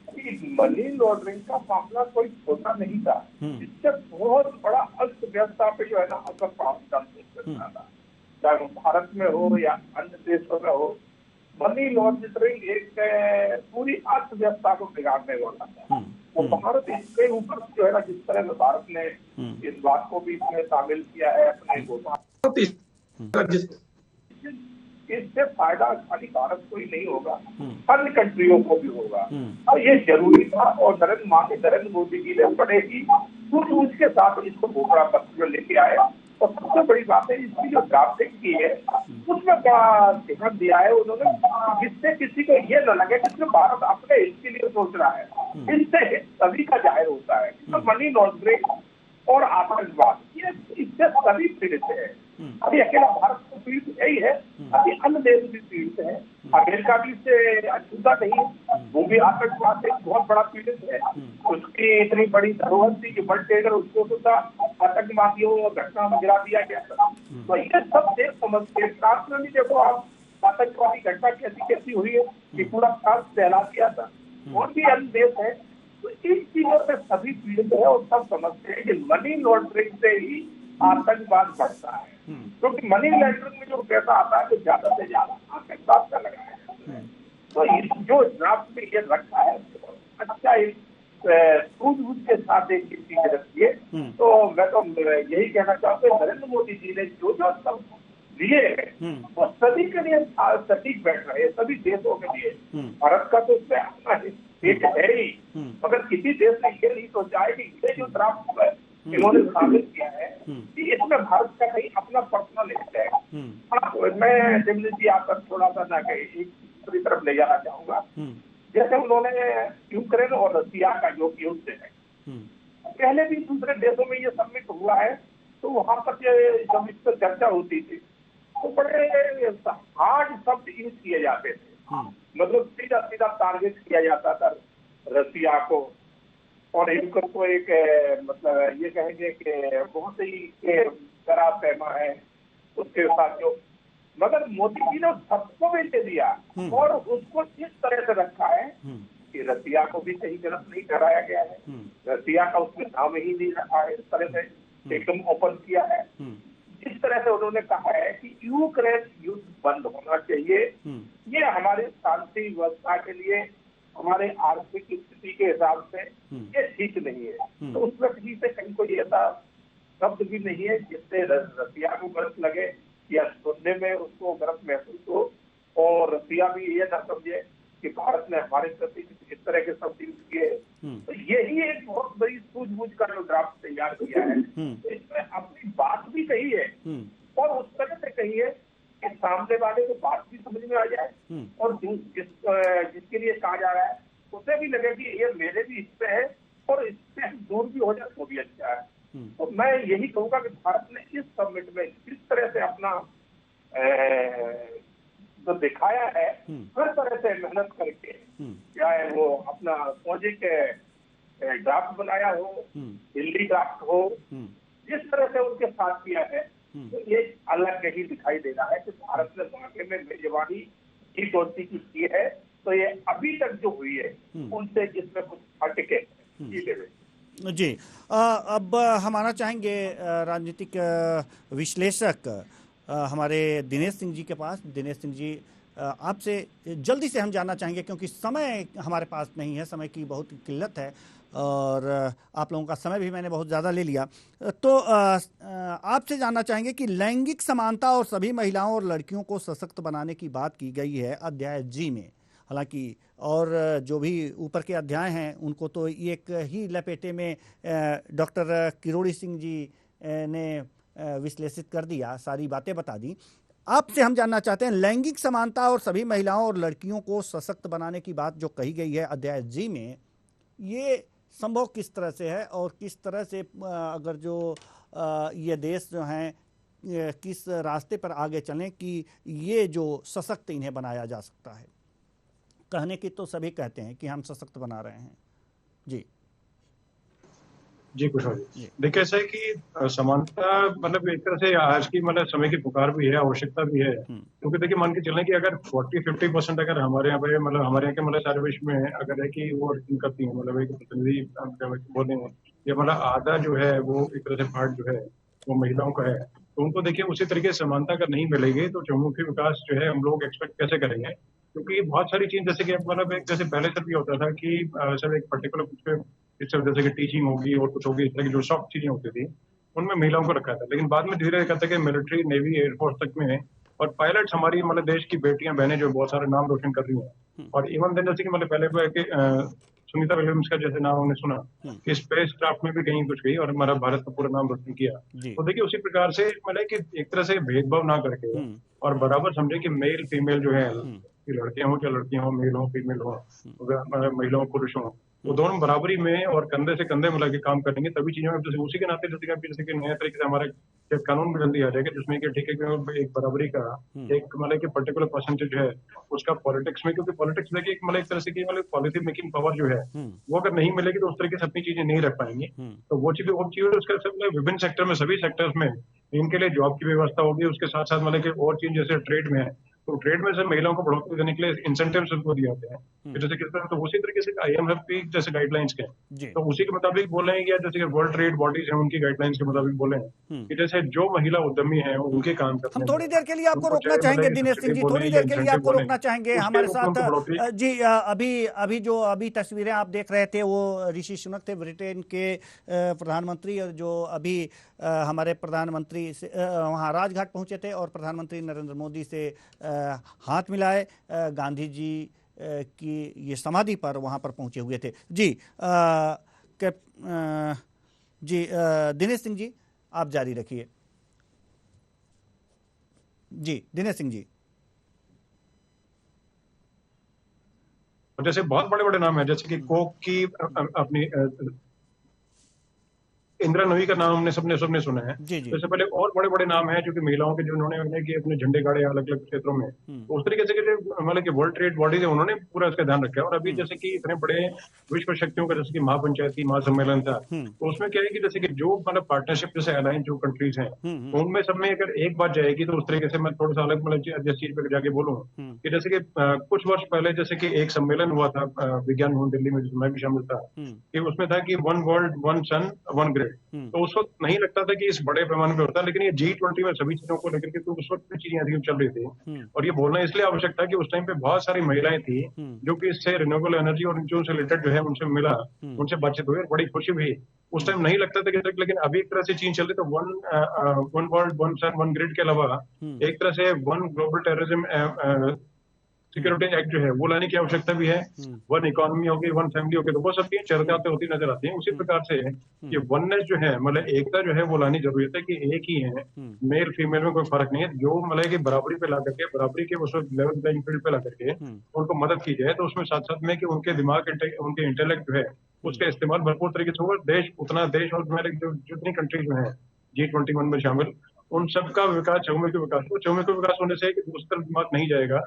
कि मनी लॉन्ड्रिंग का मामला कोई छोटा नहीं था, इससे बहुत बड़ा अर्थव्यवस्था पे जो है ना असर पड़ा था, चाहे वो भारत में हो या अन्य देशों में हो। मनी लॉन्ड्रिंग एक पूरी अर्थव्यवस्था को बिगाड़ने वाला था। वो भारत इसके ऊपर जो है ना, जिस तरह से भारत ने इस बात को भी इसमें शामिल किया है अपने घोषणा, इससे फायदा खाली भारत को ही नहीं होगा, अन्य कंट्रियों को भी होगा, और ये जरूरी था। और नरेंद्र मोदी जी ने बड़े ही सूझबूझ के साथ इसको घोषणा पत्र में लेके आए। और सबसे बड़ी बात है इसकी जो ड्राफ्टिंग की है उसमें बड़ा ध्यान दिया है उन्होंने, जिससे किसी को ये न लगे कि भारत अपने हित के लिए सोच रहा है। इससे हित सभी का जाहिर होता है। तो मनी लॉन्ड्रिंग और आतंकवाद ये इससे सभी पीड़ित है। अभी अकेला भारत को पीड़ित यही है, अभी अन्य देश भी पीड़ित है। अमेरिका भी इससे अछूता नहीं है, वो भी आतंकवाद से बहुत बड़ा पीड़ित है। उसकी इतनी बड़ी धरोहर थी कि वर्ल्ड ट्रेड उसको तो आतंकवादियों और घटना में गिरा दिया गया था। तो ये सब देश समझते पर्सनली देखो आप, आतंकवादी घटना कैसी हुई है कि पूरा फ्रांस सहला दिया था, और भी अन्य देश है। तो इन चीजों से सभी पीड़ित है और सब समझते हैं कि मनी लॉन्ड्रिंग से ही आतंकवाद बढ़ता है, क्योंकि मनी लॉन्ड्रिंग में जो पैसा आता है तो ज्यादा से ज्यादा आतंकवाद का लगाया जाता है। तो जो ड्राफ्ट में ये रखा है अच्छा सूझबूझ के साथ एक चीज रखी है। तो मैं तो यही कहना चाहता हूँ, नरेंद्र मोदी जी ने जो सब लिए वो सभी के लिए सटीक बैठ रहे हैं, सभी देशों के लिए। भारत का तो उसमें अपना हित है ही, मगर किसी देश ने ये नहीं सोचा है कि ये जो ड्राफ्ट इन्होंने शामिल किया है कि इसमें भारत का कहीं अपना पर्सनल हित है। मैं देवेंद्र जी आप थोड़ा सा ना कहीं एक दूसरी तरफ ले जाना चाहूंगा। जैसे उन्होंने यूक्रेन और रसिया का जो युद्ध है, पहले भी दूसरे देशों में ये समिट हुआ है, तो वहां पर जब इस पर चर्चा होती थी तो बड़े हार्ड शब्द यूज किए जाते थे। मतलब सीधा सीधा टारगेट किया जाता था रसिया को, और यूक्रेन को एक मतलब ये कहेंगे कि बहुत ही बड़ा पैमा है उसके साथ जो, मगर मोदी जी ने सबको भी दे दिया और उसको इस तरह से रखा है कि रसिया को भी कहीं गलत नहीं कराया गया है, रसिया का उसमें नाम ही नहीं रखा है, इस तरह से एकदम ओपन किया है। जिस तरह से उन्होंने कहा है कि यूक्रेन युद्ध बंद होना चाहिए, ये हमारे शांति व्यवस्था के लिए, हमारे आर्थिक स्थिति के हिसाब से ये ठीक नहीं है। तो उसमें किसी से कहीं कोई ऐसा शब्द भी नहीं है जिससे रसिया को गलत लगे या सुनने में उसको गलत महसूस हो, और रसिया भी ये ना समझे कि भारत ने हमारे प्रति इस तरह के शब्द यूज किए। तो यही एक बहुत बड़ी सूझबूझ का जो ड्राफ्ट तैयार किया है, तो इसमें अपनी बात भी कही है और उस तरह से कही है कि सामने वाले को बात भी समझ में आ जाए, और जिसके लिए कहा जा रहा है उसे भी लगे कि ये मेरे भी हिस्से है और इससे दूर भी हो जाए तो भी अच्छा है। तो मैं यही कहूंगा कि भारत ने इस समिट में किस तरह से अपना जो दिखाया है, हर तरह से मेहनत करके, चाहे वो अपना फौजी के ड्राफ्ट बनाया हो, दिल्ली ड्राफ्ट हो, जिस तरह से उनके साथ किया है, तो ये अलग ही दिखाई दे रहा है कि भारत ने वाकई में मेजबानी G20 की है। तो ये अभी तक जो हुई है उनसे जिसमें कुछ हटके जी। अब हम आना चाहेंगे राजनीतिक विश्लेषक हमारे दिनेश सिंह जी के पास। दिनेश सिंह जी, आपसे जल्दी से हम जानना चाहेंगे, क्योंकि समय हमारे पास नहीं है, समय की बहुत किल्लत है और आप लोगों का समय भी मैंने बहुत ज़्यादा ले लिया। तो आपसे जानना चाहेंगे कि लैंगिक समानता और सभी महिलाओं और लड़कियों को सशक्त बनाने की बात की गई है अध्याय जी में। हालांकि और जो भी ऊपर के अध्याय हैं उनको तो एक ही लपेटे में डॉक्टर किरोड़ी सिंह जी ने विश्लेषित कर दिया, सारी बातें बता दी। आपसे हम जानना चाहते हैं, लैंगिक समानता और सभी महिलाओं और लड़कियों को सशक्त बनाने की बात जो कही गई है अध्याय जी में, ये संभव किस तरह से है और किस तरह से अगर जो ये देश जो हैं किस रास्ते पर आगे चलें कि ये जो सशक्त इन्हें बनाया जा सकता है? कहने की तो सभी कहते हैं कि हम सशक्त बना रहे हैं। जी जी कुशल जी, देखिए ऐसा है कि समानता मतलब एक तरह से आज की मतलब समय की पुकार भी है, आवश्यकता भी है। क्योंकि देखिए मान के चलें कि अगर 40-50% अगर हमारे यहाँ पे मतलब हमारे यहाँ के मतलब सारे विश्व में अगर है कि वो वर्किंग करती है, मतलब एक प्रतिनिधि बोले या मतलब आधा जो है वो एक तरह से पार्ट जो है वो महिलाओं का है, तो उनको देखिए उसी तरीके से समानता अगर नहीं मिलेगी तो चहुमुखी विकास जो है हम लोग एक्सपेक्ट कैसे करेंगे? क्योंकि बहुत सारी चीज जैसे कि मतलब एक जैसे पहले से भी होता था कि सर एक पर्टिकुलर कुछ जैसे कि टीचिंग होगी और कुछ होगी, इस तरह की जो सॉफ्ट चीजें होती थी उनमें महिलाओं को रखा था, लेकिन बाद में धीरे कहते कि मिलिट्री, नेवी, एयरफोर्स तक में और पायलट्स हमारी मतलब देश की बेटियां बहनें जो बहुत सारे नाम रोशन कर रही हैं। और इवन देन जैसे कि मतलब पहले सुनीता विलियम्स का जैसे नाम हमने सुना कि स्पेस क्राफ्ट में भी कहीं कुछ गई और हमारा भारत का पूरा नाम रोशन किया। तो देखिए उसी प्रकार से मतलब कि एक तरह से भेदभाव ना करके और बराबर समझे कि मेल फीमेल जो है, लड़कियां हो या लड़कियां हो, मेल हो फीमेल हो, महिलाओं पुरुष हो, वो दोनों बराबरी में और कंधे से कंधे मिला के काम करेंगे, तभी चीजों में जैसे उसी के नाते जैसे कि नए तरीके से हमारे कानून में जल्दी आ जाएगा जिसमें कि ठीक है एक बराबरी का एक मतलब कि पर्टिकुलर परसेंटेज है उसका पॉलिटिक्स में, क्योंकि पॉलिटिक्स में एक मतलब एक तरह से की मतलब पॉलिसी मेकिंग पावर जो है वो अगर नहीं मिलेगी तो उस तरीके से अपनी चीजें नहीं रख पाएंगे। तो वो चीजें उसका विभिन्न सेक्टर में, सभी सेक्टर्स में इनके लिए जॉब की व्यवस्था होगी। उसके साथ साथ मतलब कि और चीज जैसे ट्रेड में है तो ट्रेड में से महिलाओं को बढ़ोतरी देने के लिए इंसेंटिव्स उनको दिए जाते हैं जैसे किस तरह, तो उसी तरीके से IMF की जैसे गाइडलाइंस के तो उसी के मुताबिक बोले हैं या जैसे वर्ल्ड ट्रेड बॉडीज हैं उनकी गाइडलाइंस के मुताबिक बोले हैं कि जैसे जो महिला उद्यमी हैं उनके काम करते हैं। हम थोड़ी देर के लिए आपको रोकना चाहेंगे दिनेश सिंह जी, थोड़ी देर के लिए आपको रोकना चाहेंगे हमारे साथ। जी अभी तस्वीरें आप देख रहे थे वो ऋषि सुनक थे, ब्रिटेन के प्रधानमंत्री, और जो अभी हमारे प्रधानमंत्री से वहाँ राजघाट पहुँचे थे और प्रधानमंत्री नरेंद्र मोदी से हाथ मिलाए, गांधी जी की ये समाधि पर वहाँ पर पहुँचे हुए थे। जी दिनेश सिंह जी आप जारी रखिए। जी दिनेश सिंह जी। जैसे बहुत बड़े बड़े नाम है जैसे कि कोक की अपनी इंदिरा नूई का नाम हमने सबने सुना है। जी जी। तो इससे पहले और बड़े बड़े नाम हैं जो कि महिलाओं के, जो उन्होंने कि अपने झंडे गाड़े अलग अलग क्षेत्रों में। तो उस तरीके से कि जो मतलब कि वर्ल्ड ट्रेड बॉडीज है उन्होंने पूरा इसका ध्यान रखा है। और अभी जैसे कि इतने बड़े विश्व शक्तियों का जैसे कि महापंचायती महासम्मेलन था, तो उसमें क्या है कि जैसे कि जो मतलब पार्टनरशिप जैसे अलायंस जो कंट्रीज हैं, उनमें सब में अगर एक बात जाएगी तो उस तरीके से मैं थोड़ा सा अलग मतलब जिस चीज पे जाके बोलूँ कि जैसे कि कुछ वर्ष पहले जैसे कि एक सम्मेलन हुआ था विज्ञान भवन दिल्ली में, जिसमें मैं भी शामिल था, कि उसमें था कि one world one sun one grid. तो उस वक्त नहीं लगता था कि इस बड़े पैमाने पे होता है, लेकिन ये G20 में सभी चीजों को लेकर के तो उस वक्त भी चीजें अधिक चल रही थी। और ये बोलना इसलिए आवश्यक था कि उस टाइम पे बहुत सारी महिलाएं थी जो कि इससे रिन्यूएबल एनर्जी और जो से रिलेटेड जो है उनसे मिला, उनसे बातचीत हुई और बड़ी खुशी हुई। उस टाइम नहीं लगता था कि, लेकिन अभी एक तरह से चीज चल रही, तो one world one sun one grid के अलावा एक तरह से one global terrorism security act जो है वो लाने की आवश्यकता भी है। वन इकोनॉमी होगी, वन फैमिली होगी, तो वो सब की चर्चा तो होती नजर आती है। उसी प्रकार से ये वननेस जो है मतलब एकता जो है वो लानी जरूरत है कि एक ही है, मेल फीमेल में कोई फर्क नहीं है। जो मतलब कि बराबरी पे ला करके, बराबरी के उस लेवल प्लेइंग फील्ड पे ला करके उनको मदद की जाए, तो उसमें साथ साथ में कि उनके दिमाग उनके इंटेलेक्ट जो है उसका इस्तेमाल भरपूर तरीके से होगा। देश उतना देश और जो जितनी कंट्री जो है G21 में शामिल, उन सबका विकास चौमुखी विकास होने से दूसरी तरफ दिमाग नहीं जाएगा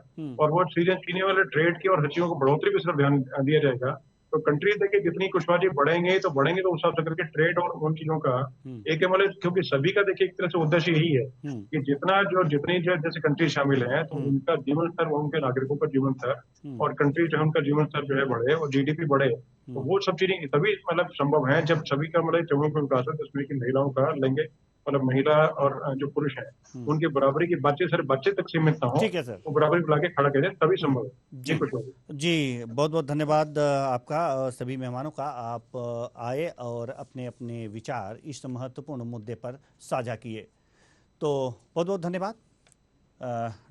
और वो चीजें पीने वाले ट्रेड की और हर चीजों को बढ़ोतरी पे सिर्फ ध्यान दिया जाएगा। तो कंट्री देखिए जितनी कुशवाजी बढ़ेंगे तो उस हिसाब से करके ट्रेड और उन चीजों का एक मतलब, क्योंकि सभी का देखिए एक तरह से उद्देश्य यही है कि जितनी जैसे कंट्री शामिल है तो उनका जीवन स्तर, उनके नागरिकों का जीवन स्तर और कंट्री जो है उनका जीवन स्तर जो है बढ़े और GDP बढ़े। तो वो सब चीजें तभी मतलब संभव है जब सभी का मतलब चौमुखी विकास हो, जिसमें कि महिलाओं का लैंगिक मतलब महिला और जो पुरुष हैं उनकी बराबरी की बातचीत सिर्फ बच्चे तक सीमित ना हो। ठीक है सर, वो बराबरी बुला के खड़ा कर जाए तभी संभव है। जी जी, बहुत बहुत धन्यवाद आपका और सभी मेहमानों का। आप आए और अपने अपने विचार इस महत्वपूर्ण मुद्दे पर साझा किए, तो बहुत बहुत धन्यवाद।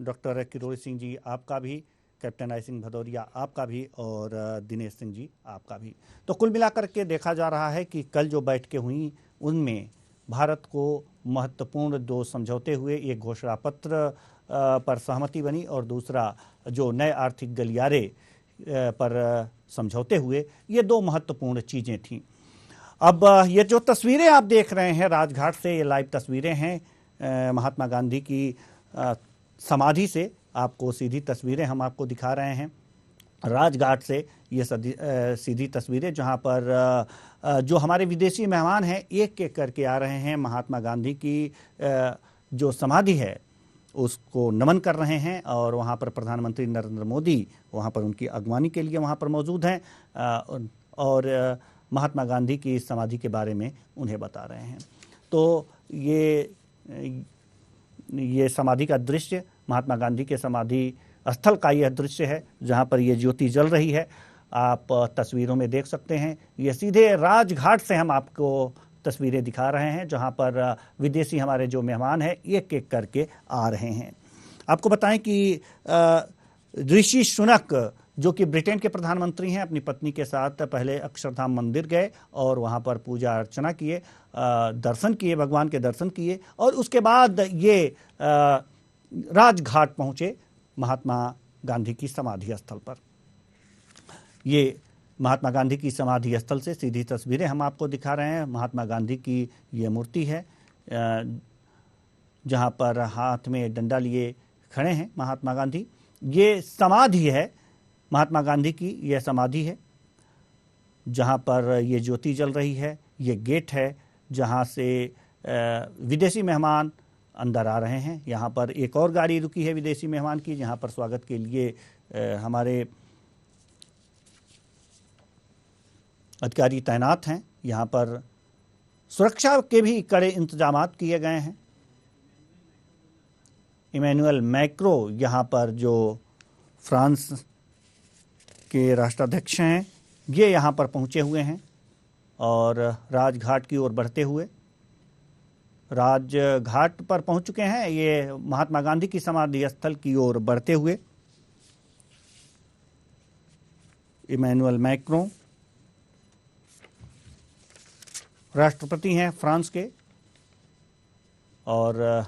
डॉक्टर किरोड़ी सिंह जी आपका भी, कैप्टन आई सिंह भदौरिया आपका भी और दिनेश सिंह जी आपका भी। तो कुल मिलाकर के देखा जा रहा है कि कल जो बैठकें हुई उनमें भारत को महत्वपूर्ण 2 समझौते हुए, एक घोषणा पत्र पर सहमति बनी और दूसरा जो नए आर्थिक गलियारे पर समझौते हुए। ये 2 महत्वपूर्ण चीज़ें थीं। अब ये जो तस्वीरें आप देख रहे हैं राजघाट से, ये लाइव तस्वीरें हैं महात्मा गांधी की समाधि से। आपको सीधी तस्वीरें हम आपको दिखा रहे हैं राजघाट से। ये सीधी तस्वीरें जहां पर जो हमारे विदेशी मेहमान हैं एक एक करके आ रहे हैं, महात्मा गांधी की जो समाधि है उसको नमन कर रहे हैं। और वहां पर प्रधानमंत्री नरेंद्र मोदी वहां पर उनकी अगवानी के लिए वहां पर मौजूद हैं और महात्मा गांधी की समाधि के बारे में उन्हें बता रहे हैं। तो ये समाधि का दृश्य, महात्मा गांधी के समाधि स्थल का यह दृश्य है जहां पर ये ज्योति जल रही है। आप तस्वीरों में देख सकते हैं। ये सीधे राजघाट से हम आपको तस्वीरें दिखा रहे हैं जहां पर विदेशी हमारे जो मेहमान हैं एक एक करके आ रहे हैं। आपको बताएं कि ऋषि सुनक जो कि ब्रिटेन के प्रधानमंत्री हैं, अपनी पत्नी के साथ पहले अक्षरधाम मंदिर गए और वहां पर पूजा अर्चना किए, दर्शन किए, भगवान के दर्शन किए और उसके बाद ये राजघाट पहुंचे महात्मा गांधी की समाधि स्थल पर। ये महात्मा गांधी की समाधि स्थल से सीधी तस्वीरें हम आपको दिखा रहे हैं। महात्मा गांधी की ये मूर्ति है जहां पर हाथ में डंडा लिए खड़े हैं महात्मा गांधी। ये समाधि है महात्मा गांधी की, यह समाधि है जहां पर ये ज्योति जल रही है। ये गेट है जहां से विदेशी मेहमान अंदर आ रहे हैं। यहाँ पर एक और गाड़ी रुकी है विदेशी मेहमान की, जहाँ पर स्वागत के लिए हमारे अधिकारी तैनात हैं। यहाँ पर सुरक्षा के भी कड़े इंतजाम किए गए हैं। इमैनुअल मैक्रो यहाँ पर जो फ्रांस के राष्ट्राध्यक्ष हैं ये यहाँ पर पहुँचे हुए हैं और राजघाट की ओर बढ़ते हुए राजघाट पर पहुंच चुके हैं। ये महात्मा गांधी की समाधि स्थल की ओर बढ़ते हुए इमैनुअल मैक्रों राष्ट्रपति हैं फ्रांस के और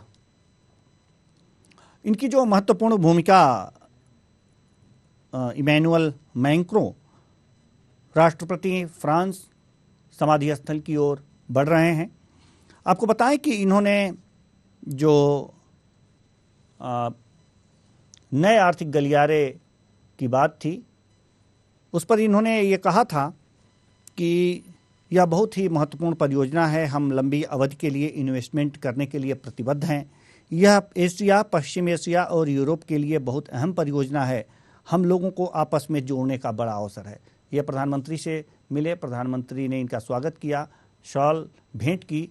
इनकी जो महत्वपूर्ण भूमिका इमैनुअल मैक्रों राष्ट्रपति फ्रांस समाधि स्थल की ओर बढ़ रहे हैं। आपको बताएं कि इन्होंने जो नए आर्थिक गलियारे की बात थी उस पर इन्होंने ये कहा था कि यह बहुत ही महत्वपूर्ण परियोजना है, हम लंबी अवधि के लिए इन्वेस्टमेंट करने के लिए प्रतिबद्ध हैं। यह एशिया, पश्चिम एशिया और यूरोप के लिए बहुत अहम परियोजना है, हम लोगों को आपस में जोड़ने का बड़ा अवसर है। यह प्रधानमंत्री से मिले, प्रधानमंत्री ने इनका स्वागत किया, शॉल भेंट की।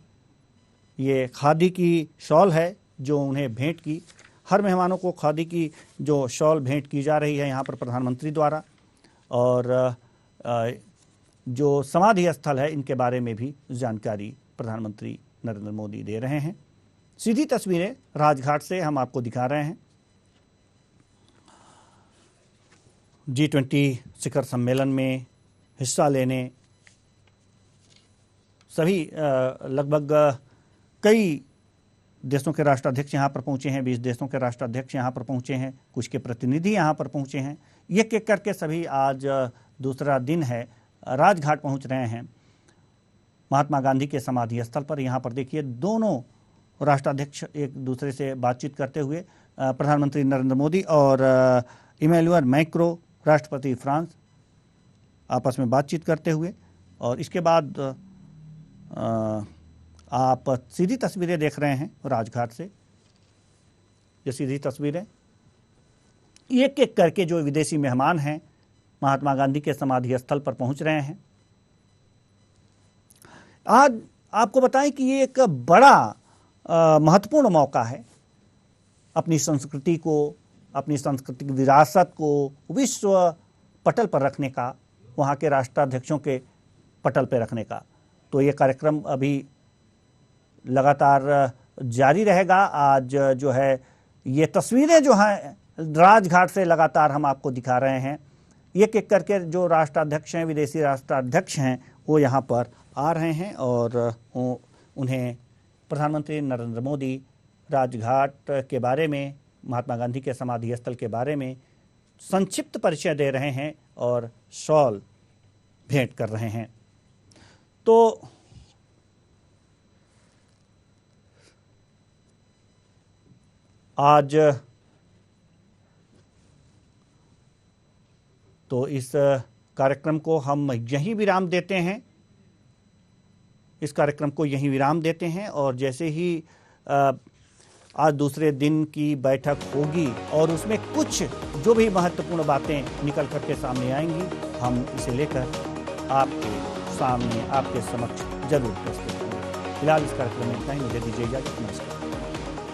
ये खादी की शॉल है जो उन्हें भेंट की। हर मेहमानों को खादी की जो शॉल भेंट की जा रही है यहाँ पर प्रधानमंत्री द्वारा। और जो समाधि स्थल है इनके बारे में भी जानकारी प्रधानमंत्री नरेंद्र मोदी दे रहे हैं। सीधी तस्वीरें राजघाट से हम आपको दिखा रहे हैं। G20 शिखर सम्मेलन में हिस्सा लेने सभी लगभग कई देशों के राष्ट्राध्यक्ष यहाँ पर पहुँचे हैं, 20 देशों के राष्ट्राध्यक्ष यहाँ पर पहुँचे हैं, कुछ के प्रतिनिधि यहाँ पर पहुँचे हैं। एक एक करके सभी आज दूसरा दिन है राजघाट पहुँच रहे हैं महात्मा गांधी के समाधि स्थल पर। यहाँ पर देखिए दोनों राष्ट्राध्यक्ष एक दूसरे से बातचीत करते हुए, प्रधानमंत्री नरेंद्र मोदी और इमैनुअल मैक्रों राष्ट्रपति फ्रांस आपस में बातचीत करते हुए। और इसके बाद आप सीधी तस्वीरें देख रहे हैं राजघाट से। ये सीधी तस्वीरें एक एक करके जो विदेशी मेहमान हैं महात्मा गांधी के समाधि स्थल पर पहुंच रहे हैं। आज आपको बताएं कि ये एक बड़ा महत्वपूर्ण मौका है अपनी संस्कृति को, अपनी सांस्कृतिक विरासत को विश्व पटल पर रखने का, वहाँ के राष्ट्राध्यक्षों के पटल पर रखने का। तो ये कार्यक्रम अभी लगातार जारी रहेगा। आज जो है ये तस्वीरें जो हैं राजघाट से लगातार हम आपको दिखा रहे हैं। एक एक करके जो राष्ट्राध्यक्ष हैं, विदेशी राष्ट्राध्यक्ष हैं, वो यहाँ पर आ रहे हैं और उन्हें प्रधानमंत्री नरेंद्र मोदी राजघाट के बारे में, महात्मा गांधी के समाधि स्थल के बारे में संक्षिप्त परिचय दे रहे हैं और शॉल भेंट कर रहे हैं। तो आज तो इस कार्यक्रम को हम यहीं विराम देते हैं, इस कार्यक्रम को यहीं विराम देते हैं। और जैसे ही आज दूसरे दिन की बैठक होगी और उसमें कुछ जो भी महत्वपूर्ण बातें निकल करके सामने आएंगी, हम इसे लेकर आपके सामने, आपके समक्ष जरूर प्रस्तुत करेंगे। फिलहाल इस कार्यक्रम में इतना ही, मुझे दीजिए इजाजत। नमस्कार।